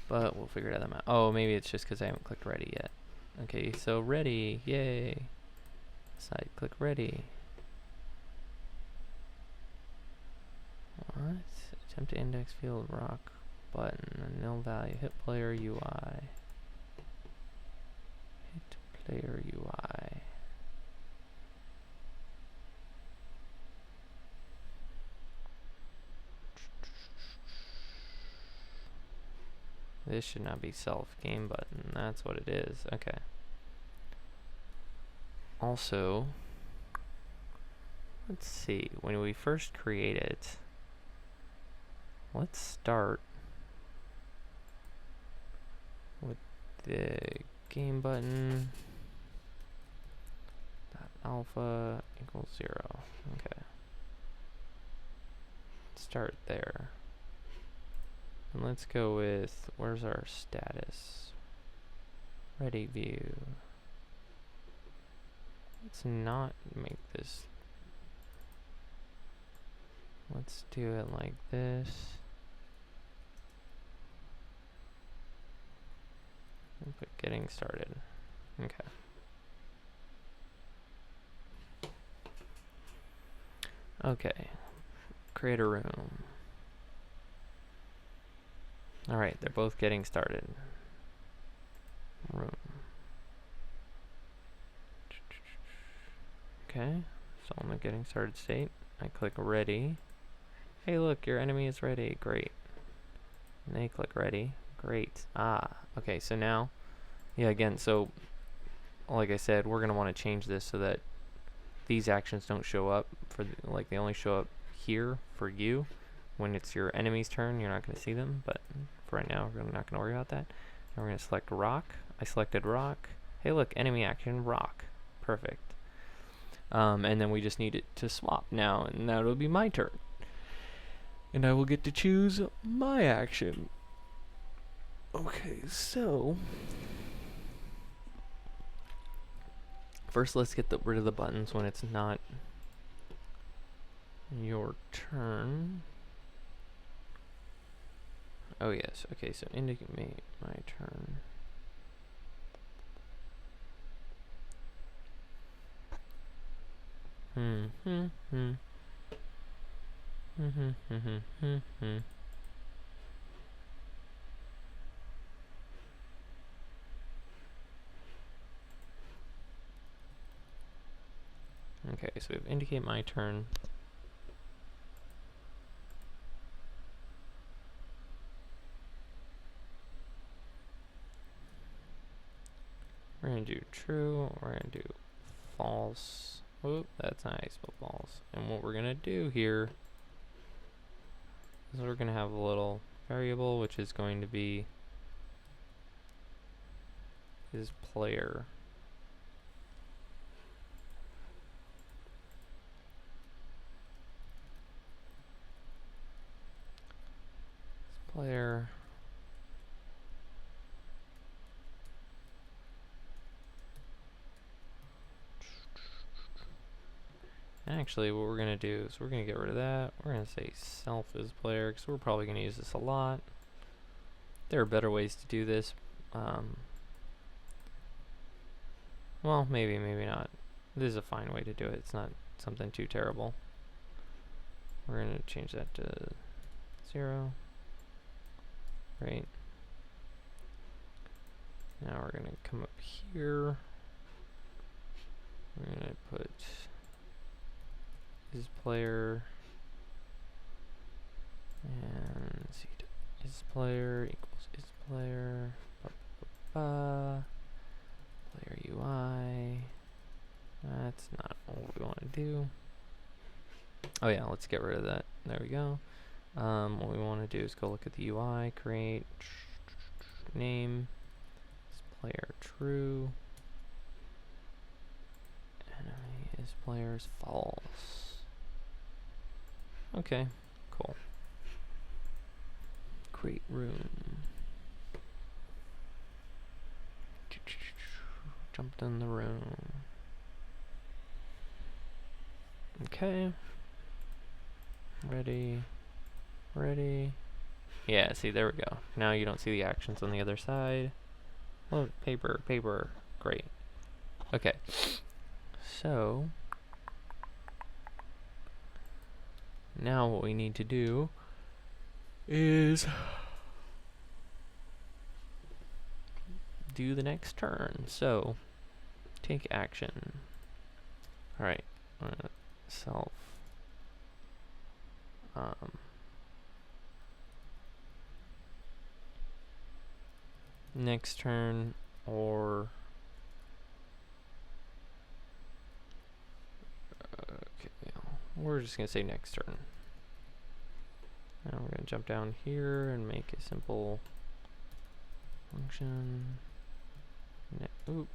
But we'll figure that out. Oh, maybe it's just because I haven't clicked ready yet. Okay, so ready, yay. Side click ready. What? Attempt to index field rock button, a nil value, hit player UI. Hit player UI. This should not be self game button. That's what it is. Okay. Also, let's see. When we first create it, let's start with the game button. Alpha equals 0. Okay. Start there. And let's go with, where's our status? Ready view. Let's not make this. Let's do it like this. And put getting started. Okay. Okay. Create a room. Alright, they're both getting started. Room. Okay, so I'm in the getting started state. I click ready. Hey look, your enemy is ready. Great. And they click ready. Great. Ah, okay, so now, yeah, again, so like I said, we're going to want to change this so that these actions don't show up for like they only show up here for you. When it's your enemy's turn, you're not going to see them, but for right now, we're not going to worry about that. Now we're going to select rock. I selected rock. Hey look, enemy action, rock. Perfect. And then we just need it to swap now, and now it'll be my turn. And I will get to choose my action. Okay, so first let's get rid of the buttons when it's not your turn. Oh yes, okay, so indicate my turn. Okay, so we have indicate my turn. We're going to do true, we're going to do false. Whoop, that's nice, but false. And what we're going to do here is we're going to have a little variable, which is going to be his player. His player. Actually, what we're going to do is we're going to get rid of that. We're going to say self is player, because we're probably going to use this a lot. There are better ways to do this. Well, maybe not. This is a fine way to do it. It's not something too terrible. We're going to change that to 0. Right. Now we're going to come up here. We're going to put his player and his player equals his player. Player UI. That's not what we want to do. Oh yeah, let's get rid of that. There we go. What we want to do is go look at the UI, create name, his player true, enemy is players false. Okay, cool. Create room. Jumped in the room. Okay. Ready. Ready. Yeah, see, there we go. Now you don't see the actions on the other side. Oh, paper, paper. Great. Okay. So, now what we need to do is do the next turn. So, take action. Alright. Self. Next turn, or okay, we're just gonna say next turn. Now we're gonna jump down here and make a simple function. Oop.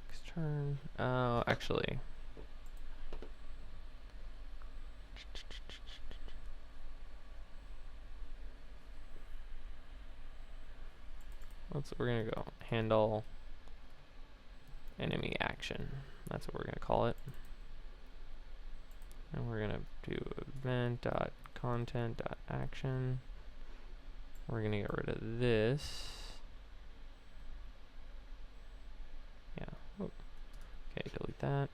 Next turn. Oh, actually. We're gonna go handle enemy action. That's what we're gonna call it. And we're gonna do event.content.action. We're gonna get rid of this. Yeah. Oop. Okay, delete that.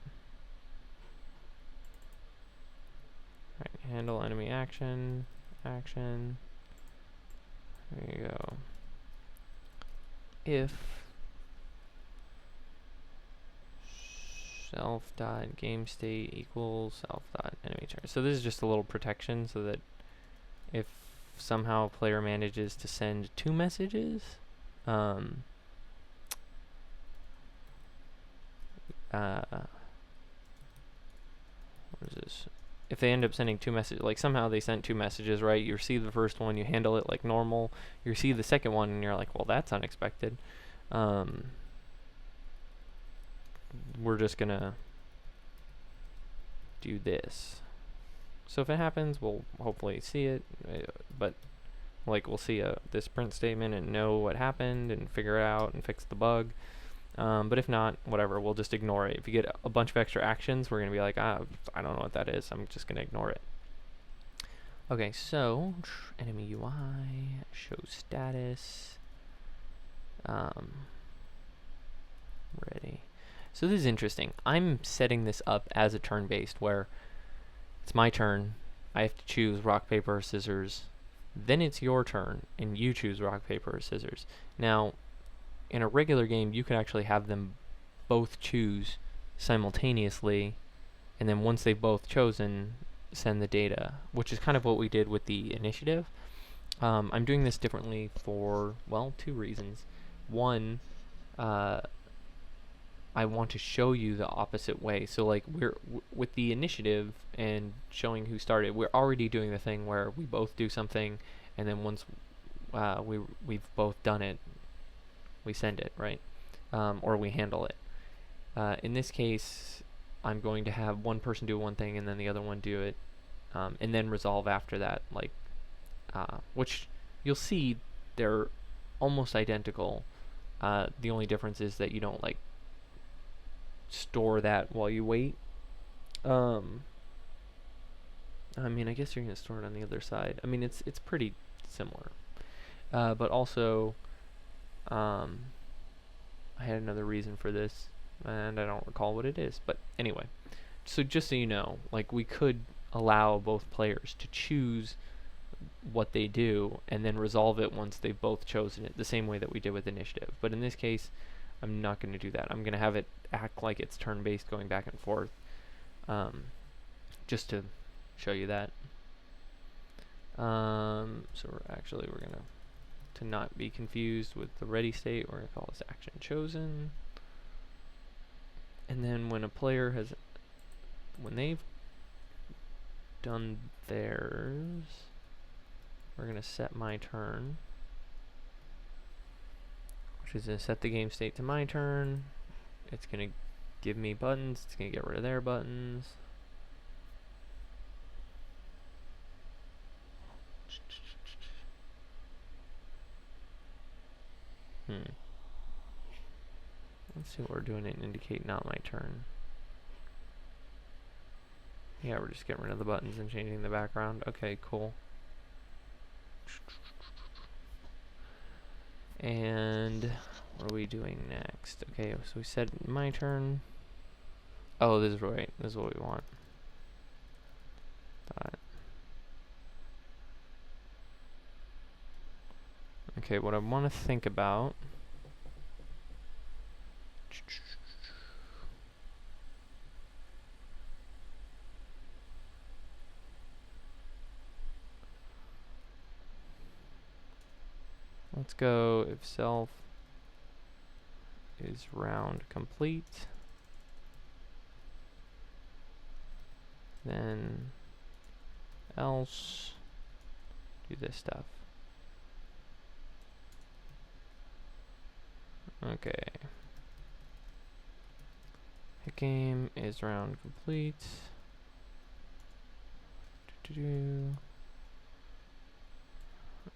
Alright, handle enemy action. Action. There you go. If self.gameState equals self.enemy turn. So this is just a little protection so that if somehow a player manages to send two messages, what is this? If they end up sending two messages, like somehow they sent two messages, right? You receive the first one, you handle it like normal. You receive the second one, and you're like, well, that's unexpected. We're just gonna do this. So if it happens, we'll hopefully see it, but like we'll see this print statement and know what happened and figure it out and fix the bug. But if not, whatever, we'll just ignore it. If you get a bunch of extra actions, we're going to be like, I don't know what that is. I'm just going to ignore it. Okay, so enemy UI, show status, ready. So this is interesting. I'm setting this up as a turn-based where it's my turn. I have to choose rock, paper, or scissors. Then it's your turn, and you choose rock, paper, or scissors. Now, in a regular game, you could actually have them both choose simultaneously, and then once they've both chosen, send the data, which is kind of what we did with the initiative. I'm doing this differently for, well, two reasons. One, I want to show you the opposite way. So like with the initiative and showing who started, we're already doing the thing where we both do something, and then once we've both done it, we send it, right? Or we handle it. In this case, I'm going to have one person do one thing and then the other one do it, and then resolve after that, like, which you'll see they're almost identical. The only difference is that you don't like store that while you wait. I mean, I guess you're gonna store it on the other side. I mean, it's pretty similar, but also I had another reason for this, and I don't recall what it is. But anyway, so just so you know, like, we could allow both players to choose what they do and then resolve it once they've both chosen it, the same way that we did with initiative. But in this case, I'm not going to do that. I'm going to have it act like it's turn-based, going back and forth, just to show you that. So we're going to not be confused with the ready state, we're going to call this action chosen. And then when a player has, when they've done theirs, we're going to set my turn, which is going to set the game state to my turn. It's going to give me buttons. It's going to get rid of their buttons. Let's see what we're doing and indicate not my turn. Yeah, we're just getting rid of the buttons and changing the background. Okay, cool. And what are we doing next? Okay, so we said my turn. Oh, this is right. This is what we want. Dot. Okay, what I want to think about. Let's go if self is round complete, then else do this stuff. Okay. Hit game is round complete.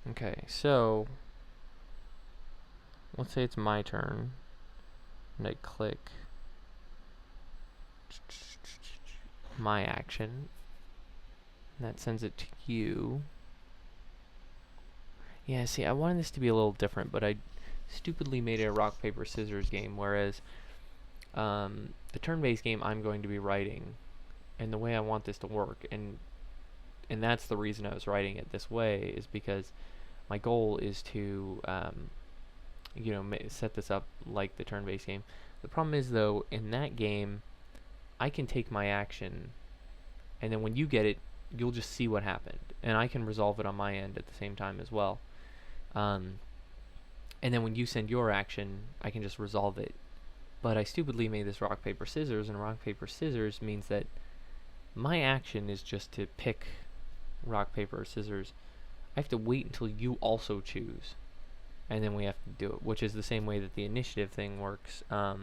Okay, so let's say it's my turn, and I click my action, and that sends it to you. Yeah, see, I wanted this to be a little different, but I stupidly made it a rock, paper, scissors game, whereas the turn-based game I'm going to be writing, and the way I want this to work, and that's the reason I was writing it this way, is because my goal is to you know, set this up like the turn-based game. The problem is, though, in that game, I can take my action, and then when you get it, you'll just see what happened, and I can resolve it on my end at the same time as well. And then when you send your action, I can just resolve it. But I stupidly made this rock, paper, scissors, and rock, paper, scissors means that my action is just to pick rock, paper, or scissors. I have to wait until you also choose, and then we have to do it, which is the same way that the initiative thing works. So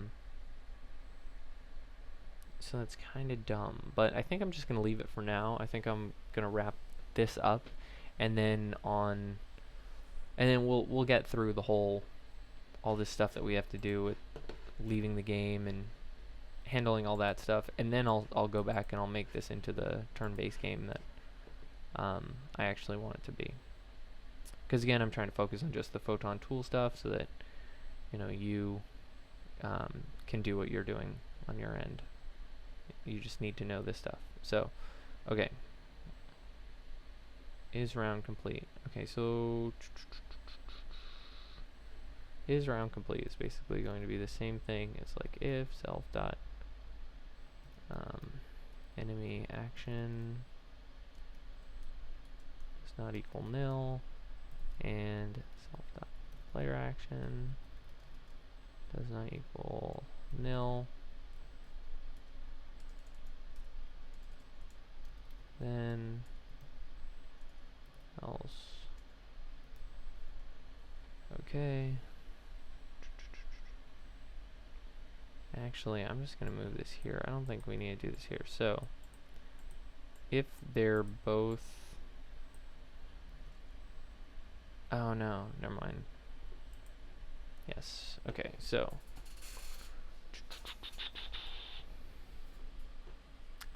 that's kind of dumb, but I think I'm just going to leave it for now. I think I'm going to wrap this up, and then we'll get through all this stuff that we have to do with leaving the game and handling all that stuff, and then I'll go back and I'll make this into the turn-based game that I actually want it to be. Because again, I'm trying to focus on just the Photon tool stuff, so that you can do what you're doing on your end. You just need to know this stuff. So, okay. Is round complete? Okay, so is round complete is basically going to be the same thing. It's like if self dot enemy action does not equal nil, and self dot player action does not equal nil, then else. Okay. Actually, I'm just going to move this here. I don't think we need to do this here. So, if they're both... Oh no, never mind. Yes, okay, so...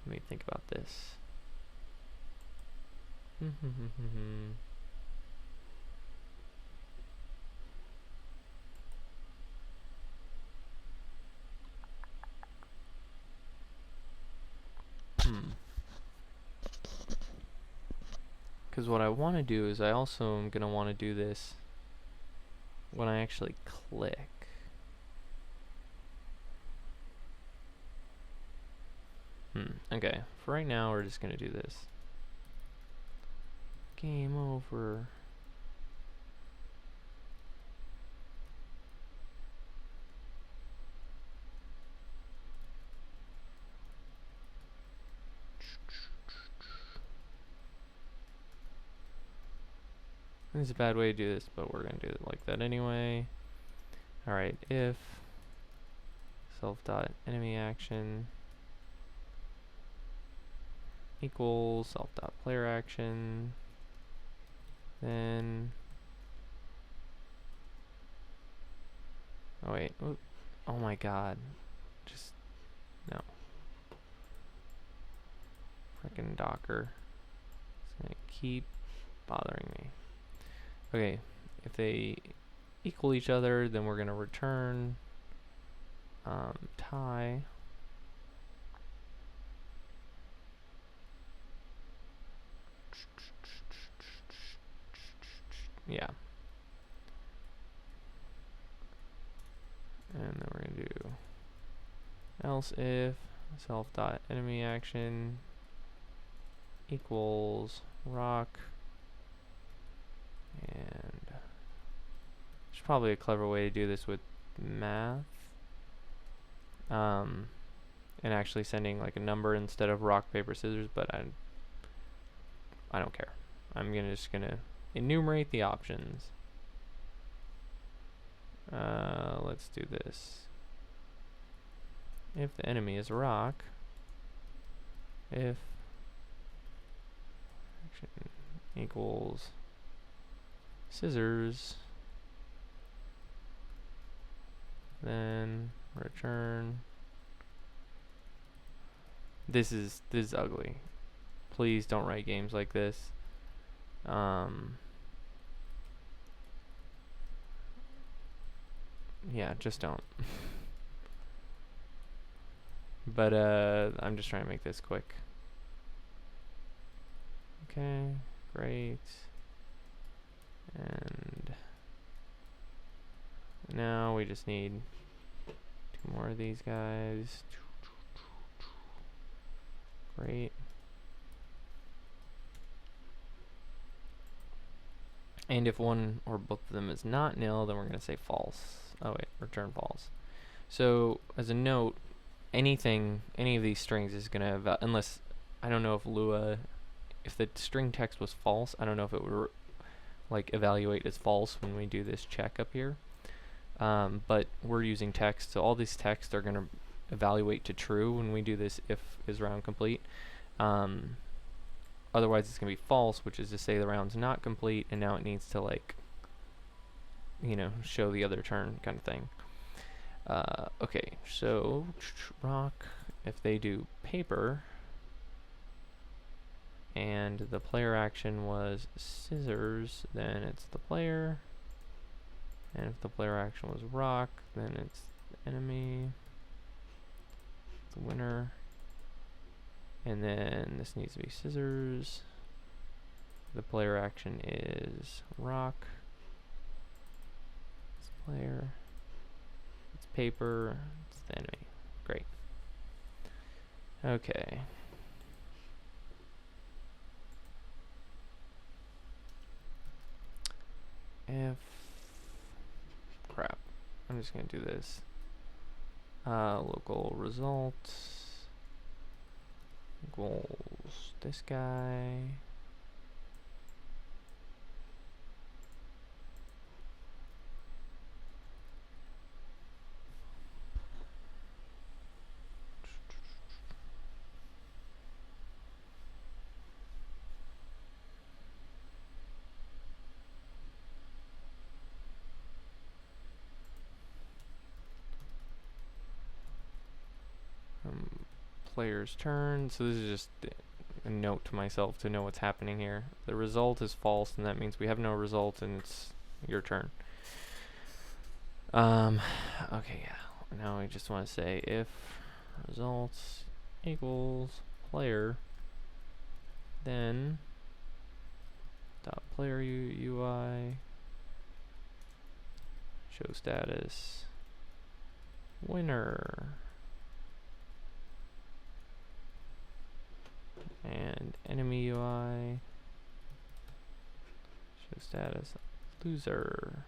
Let me think about this. Because what I want to do is I also am going to want to do this when I actually click. Okay, for right now we're just going to do this. Game over. This is a bad way to do this, but we're going to do it like that anyway. Alright, if self.enemy action equals self.player action, then Oh wait. Oop. Oh my god. Just no. Frickin' Docker. It's gonna keep bothering me. Okay, if they equal each other, then we're gonna return tie. Yeah. And then we're gonna do else if self dot enemy action equals rock, and there's probably a clever way to do this with math, and actually sending like a number instead of rock paper scissors, but I don't care. I'm just gonna enumerate the options. Let's do this. If the enemy is rock, if action equals scissors, then return. This is ugly. Please don't write games like this. Yeah, just don't. But I'm just trying to make this quick. Okay, great. And now we just need 2 more of these guys. Great. And if one or both of them is not nil, then we're going to say false. Oh wait, return false. So as a note, any of these strings is going to, unless, I don't know if Lua, if the string text was false, I don't know if it would like evaluate as false when we do this check up here. But we're using text, so all these texts are going to evaluate to true when we do this if is round complete. Otherwise it's going to be false, which is to say the round's not complete, and now it needs to, like, you know, show the other turn kind of thing. Okay, so rock, if they do paper, and the player action was scissors, then it's the player. And if the player action was rock, then it's the enemy, the winner. And then this needs to be scissors. The player action is rock. It's player. It's paper. It's the enemy. Great. Okay. If crap, I'm just gonna do this. Local results equals this guy. Player's turn. So this is just a note to myself to know what's happening here. The result is false, and that means we have no result, and it's your turn. Okay, yeah. Now I just want to say if results equals player, then dot player UI show status winner. And enemy UI show status loser.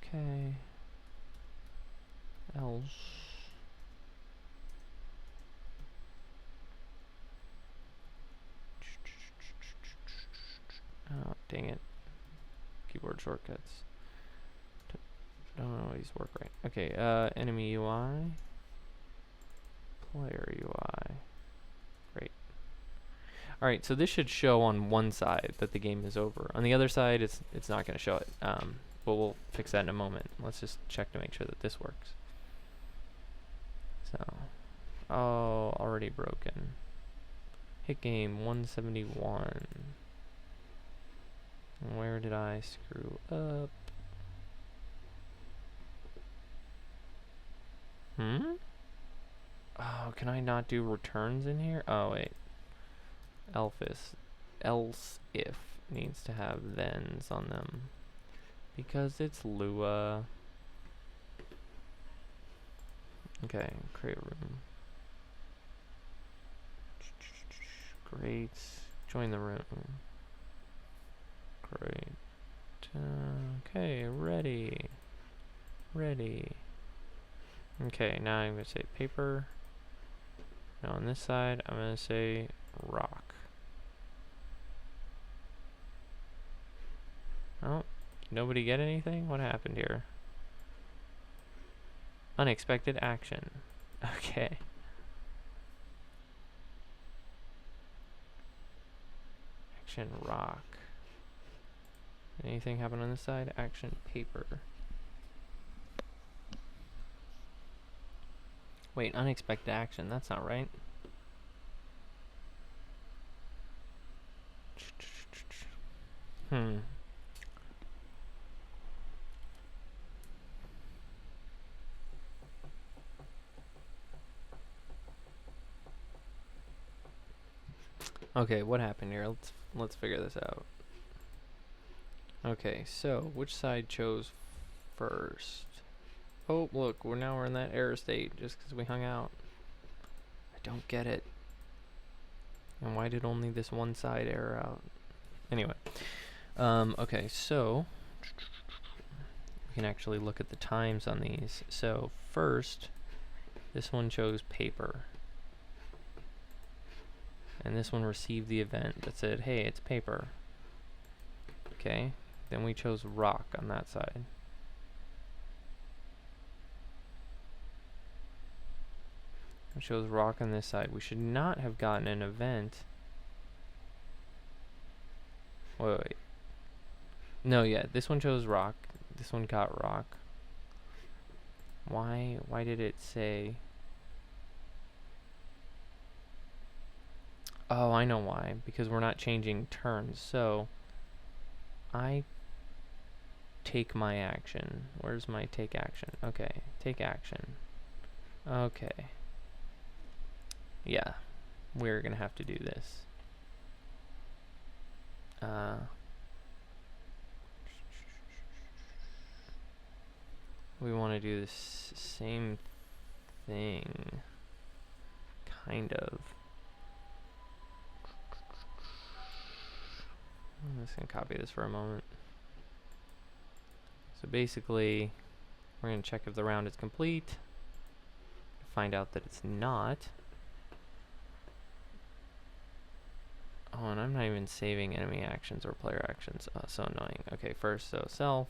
Okay. Else. Oh, dang it. Keyboard shortcuts. Don't always work right. Okay, enemy UI. Player UI. Great. Alright, so this should show on one side that the game is over. On the other side, it's not going to show it. but we'll fix that in a moment. Let's just check to make sure that this works. So, oh, already broken. Hit game 171. Where did I screw up? Oh, can I not do returns in here? Oh, wait. Else if needs to have thens on them. Because it's Lua. Okay, create room. Great. Join the room. Great. Okay, ready. Ready. Okay, now I'm going to say paper. Now on this side, I'm going to say rock. Oh, nobody get anything? What happened here? Unexpected action. Okay. Action rock. Anything happen on this side? Action paper. Wait, unexpected action. That's not right. Okay, what happened here? Let's figure this out. Okay, so which side chose first? Oh, look, we're in that error state just because we hung out. I don't get it. And why did only this one side error out? Anyway, okay, so we can actually look at the times on these. So first, this one chose paper. And this one received the event that said, hey, it's paper. Okay, then we chose rock on that side. We chose rock on this side. We should not have gotten an event. Wait. No, yeah, this one chose rock. This one got rock. Why did it say... Oh, I know why. Because we're not changing turns. So, I take my action. Where's my take action? Okay, take action. Okay. Yeah, we're gonna have to do this. We want to do this same thing. Kind of. I'm just going to copy this for a moment. So basically, we're going to check if the round is complete. Find out that it's not. Oh, and I'm not even saving enemy actions or player actions. Oh, so annoying. Okay, first, so self,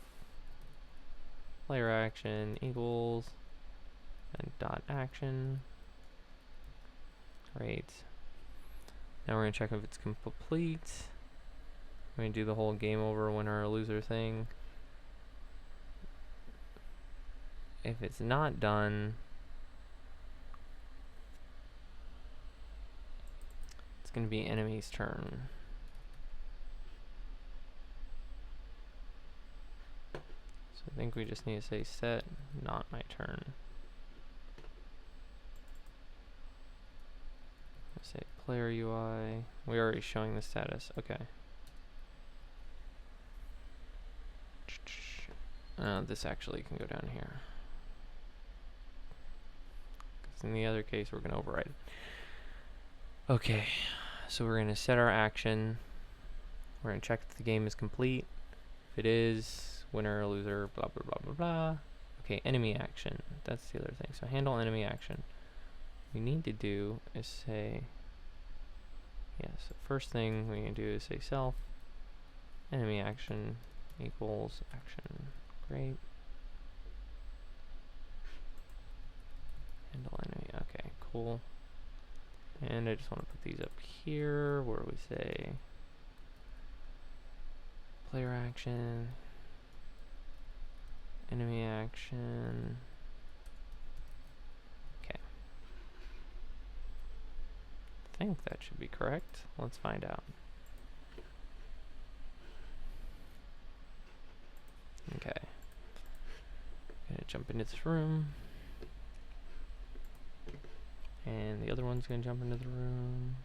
player action equals, and dot action. Great. Now we're going to check if it's complete. We're going to do the whole game over, winner or loser thing. If it's not done, it's going to be enemy's turn. So I think we just need to say set, not my turn. Let's say player UI. We're already showing the status. Okay. This actually can go down here. Because in the other case, we're going to override it. Okay, so we're going to set our action. We're going to check if the game is complete. If it is, winner or loser, blah, blah, blah, blah, blah. Okay, enemy action. That's the other thing. So handle enemy action. What we need to do is say, yeah, so first thing we can do is say self, enemy action equals action. Great. Handle enemy. Okay, cool. And I just want to put these up here where we say player action Enemy action. Okay. I think that should be correct. Let's find out. Okay. Gonna jump into this room. And the other one's gonna jump into the room.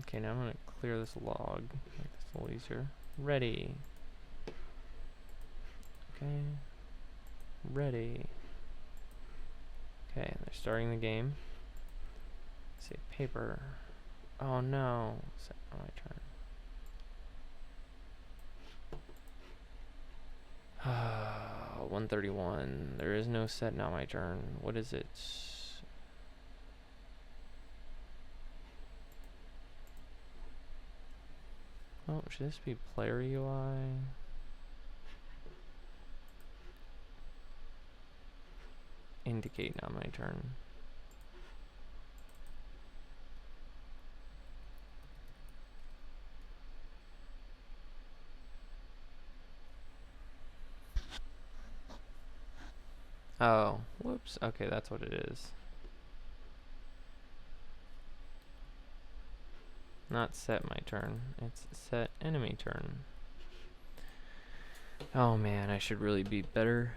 Okay, now I'm gonna clear this log. Make this a little easier. Ready. Okay. Ready. Okay, they're starting the game. Let's see, paper. Oh no. Set on my turn. 131. There is no set now my turn. What is it? Oh, should this be player UI? Indicate now my turn. Oh, whoops. Okay, that's what it is. Not set my turn. It's set enemy turn. Oh man, I should really be better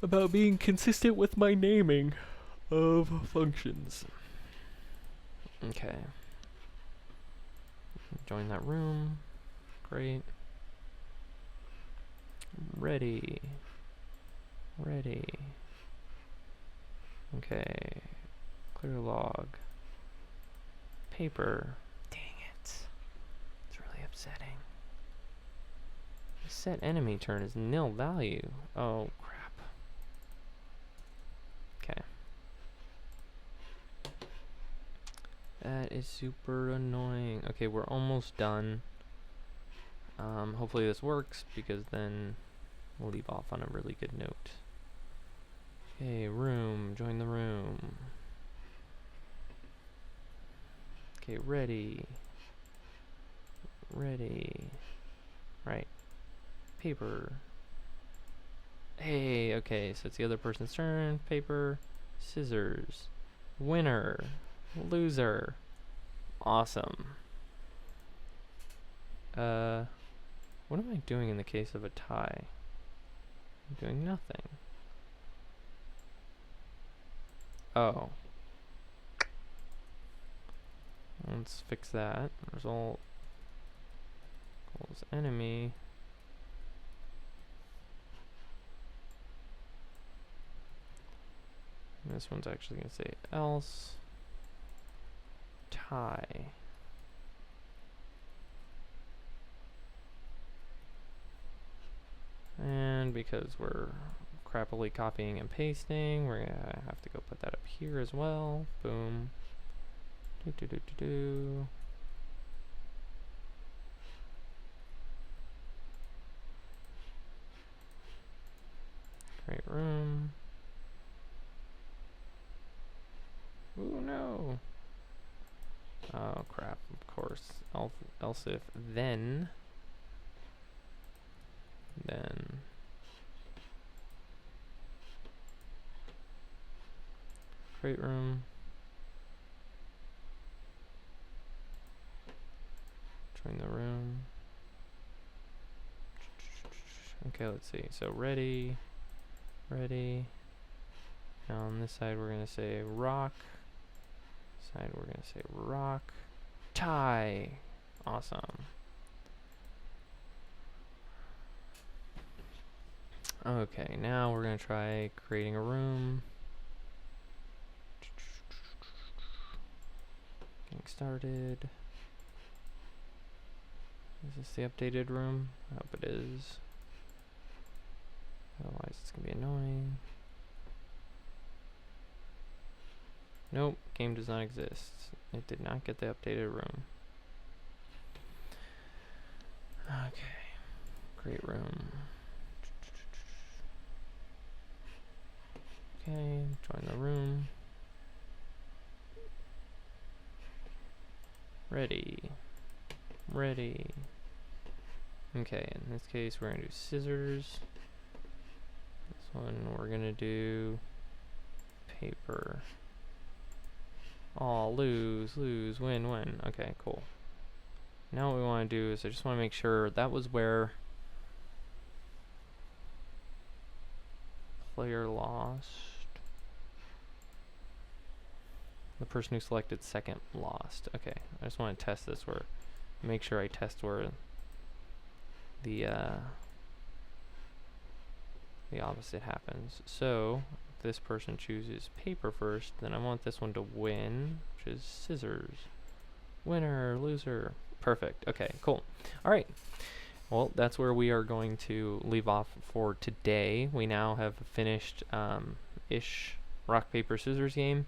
about being consistent with my naming of functions. Okay. Join that room. Great. Ready. Ready. Okay. Clear log. Paper. Dang it. It's really upsetting. The set enemy turn is nil value. Oh, crap. Okay. That is super annoying. Okay, we're almost done. Hopefully this works, because then we'll leave off on a really good note. Okay, room. Join the room. Okay, ready. Ready. Right. Paper. Hey, okay, so it's the other person's turn. Paper. Scissors. Winner. Loser. Awesome. What am I doing in the case of a tie? I'm doing nothing. Oh. Let's fix that. Result equals enemy. And this one's actually going to say else tie. And because we're crappily copying and pasting, we're gonna have to go put that up here as well. Boom. Do. Create room. Ooh, no. Oh, crap. Of course. Else if then create room. Join the room. Okay, let's see. So ready. Ready. Now on this side we're gonna say rock. Side we're gonna say rock. Tie. Awesome. Okay, now we're gonna try creating a room. Getting started. Is this the updated room? I hope it is. Otherwise it's gonna be annoying. Nope, game does not exist. It did not get the updated room. Okay, create room. Okay, join the room. Ready. Ready. Okay, in this case we're gonna do scissors. This one we're gonna do paper. Oh, lose, lose, win, win. Okay, cool. Now what we want to do is I just want to make sure that was where player lost. The person who selected second lost. Okay, I just want to test this where, make sure I test where the opposite happens. So if this person chooses paper first, then I want this one to win, which is scissors. Winner, loser. Perfect. Okay, cool. All right. Well, that's where we are going to leave off for today. We now have finished ish rock, paper, scissors game.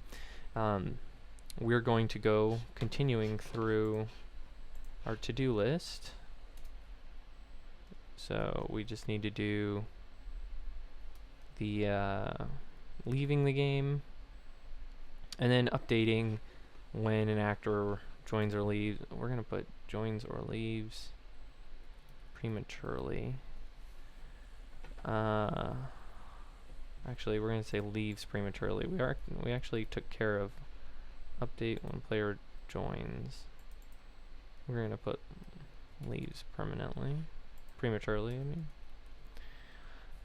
We're going to go continuing through our to-do list. So we just need to do the leaving the game and then updating when an actor joins or leaves. We're going to put joins or leaves prematurely. Actually, we're going to say leaves prematurely. We actually took care of update when player joins. We're going to put leaves permanently, prematurely,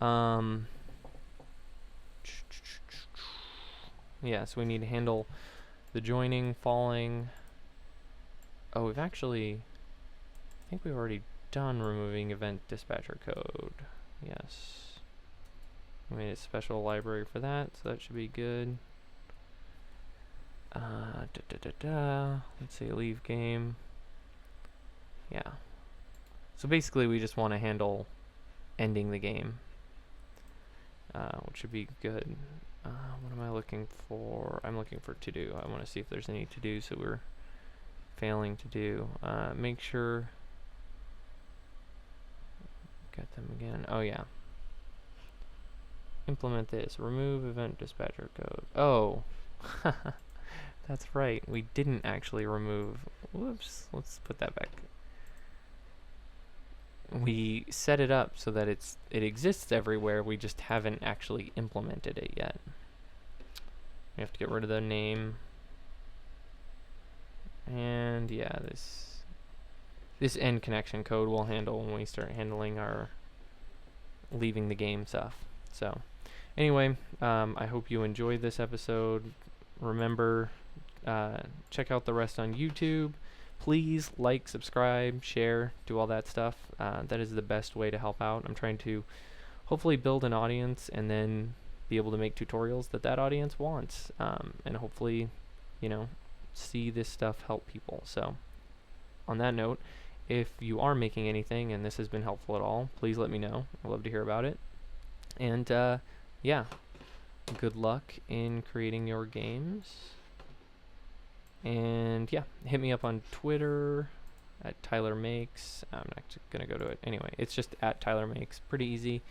I mean. Yeah, so we need to handle the joining, falling. Oh, we've actually, I think we've already done removing event dispatcher code. Yes. We made a special library for that, so that should be good. Let's say leave game. Yeah. So basically we just want to handle ending the game, which should be good. What am I looking for? I'm looking for to do. I want to see if there's any to do, so we're failing to do. Make sure. Get them again. Oh yeah. Implement this. Remove event dispatcher code. Oh. That's right. We didn't actually remove. Whoops. Let's put that back. We set it up so that it exists everywhere. We just haven't actually implemented it yet. We have to get rid of the name. And yeah, this end connection code we'll handle when we start handling our leaving the game stuff. So anyway, I hope you enjoyed this episode. Remember, check out the rest on YouTube. Please like, subscribe, share, do all that stuff. That is the best way to help out. I'm trying to hopefully build an audience and then be able to make tutorials that audience wants. And hopefully, you know, see this stuff help people. So on that note, if you are making anything and this has been helpful at all, please let me know. I'd love to hear about it. And yeah, good luck in creating your games. And yeah, hit me up on Twitter at TylerMakes. I'm not gonna go to it anyway. It's just at TylerMakes. Pretty easy.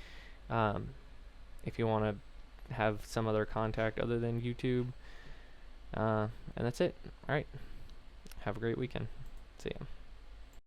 If you want to have some other contact other than YouTube. And that's it. All right. Have a great weekend. See ya.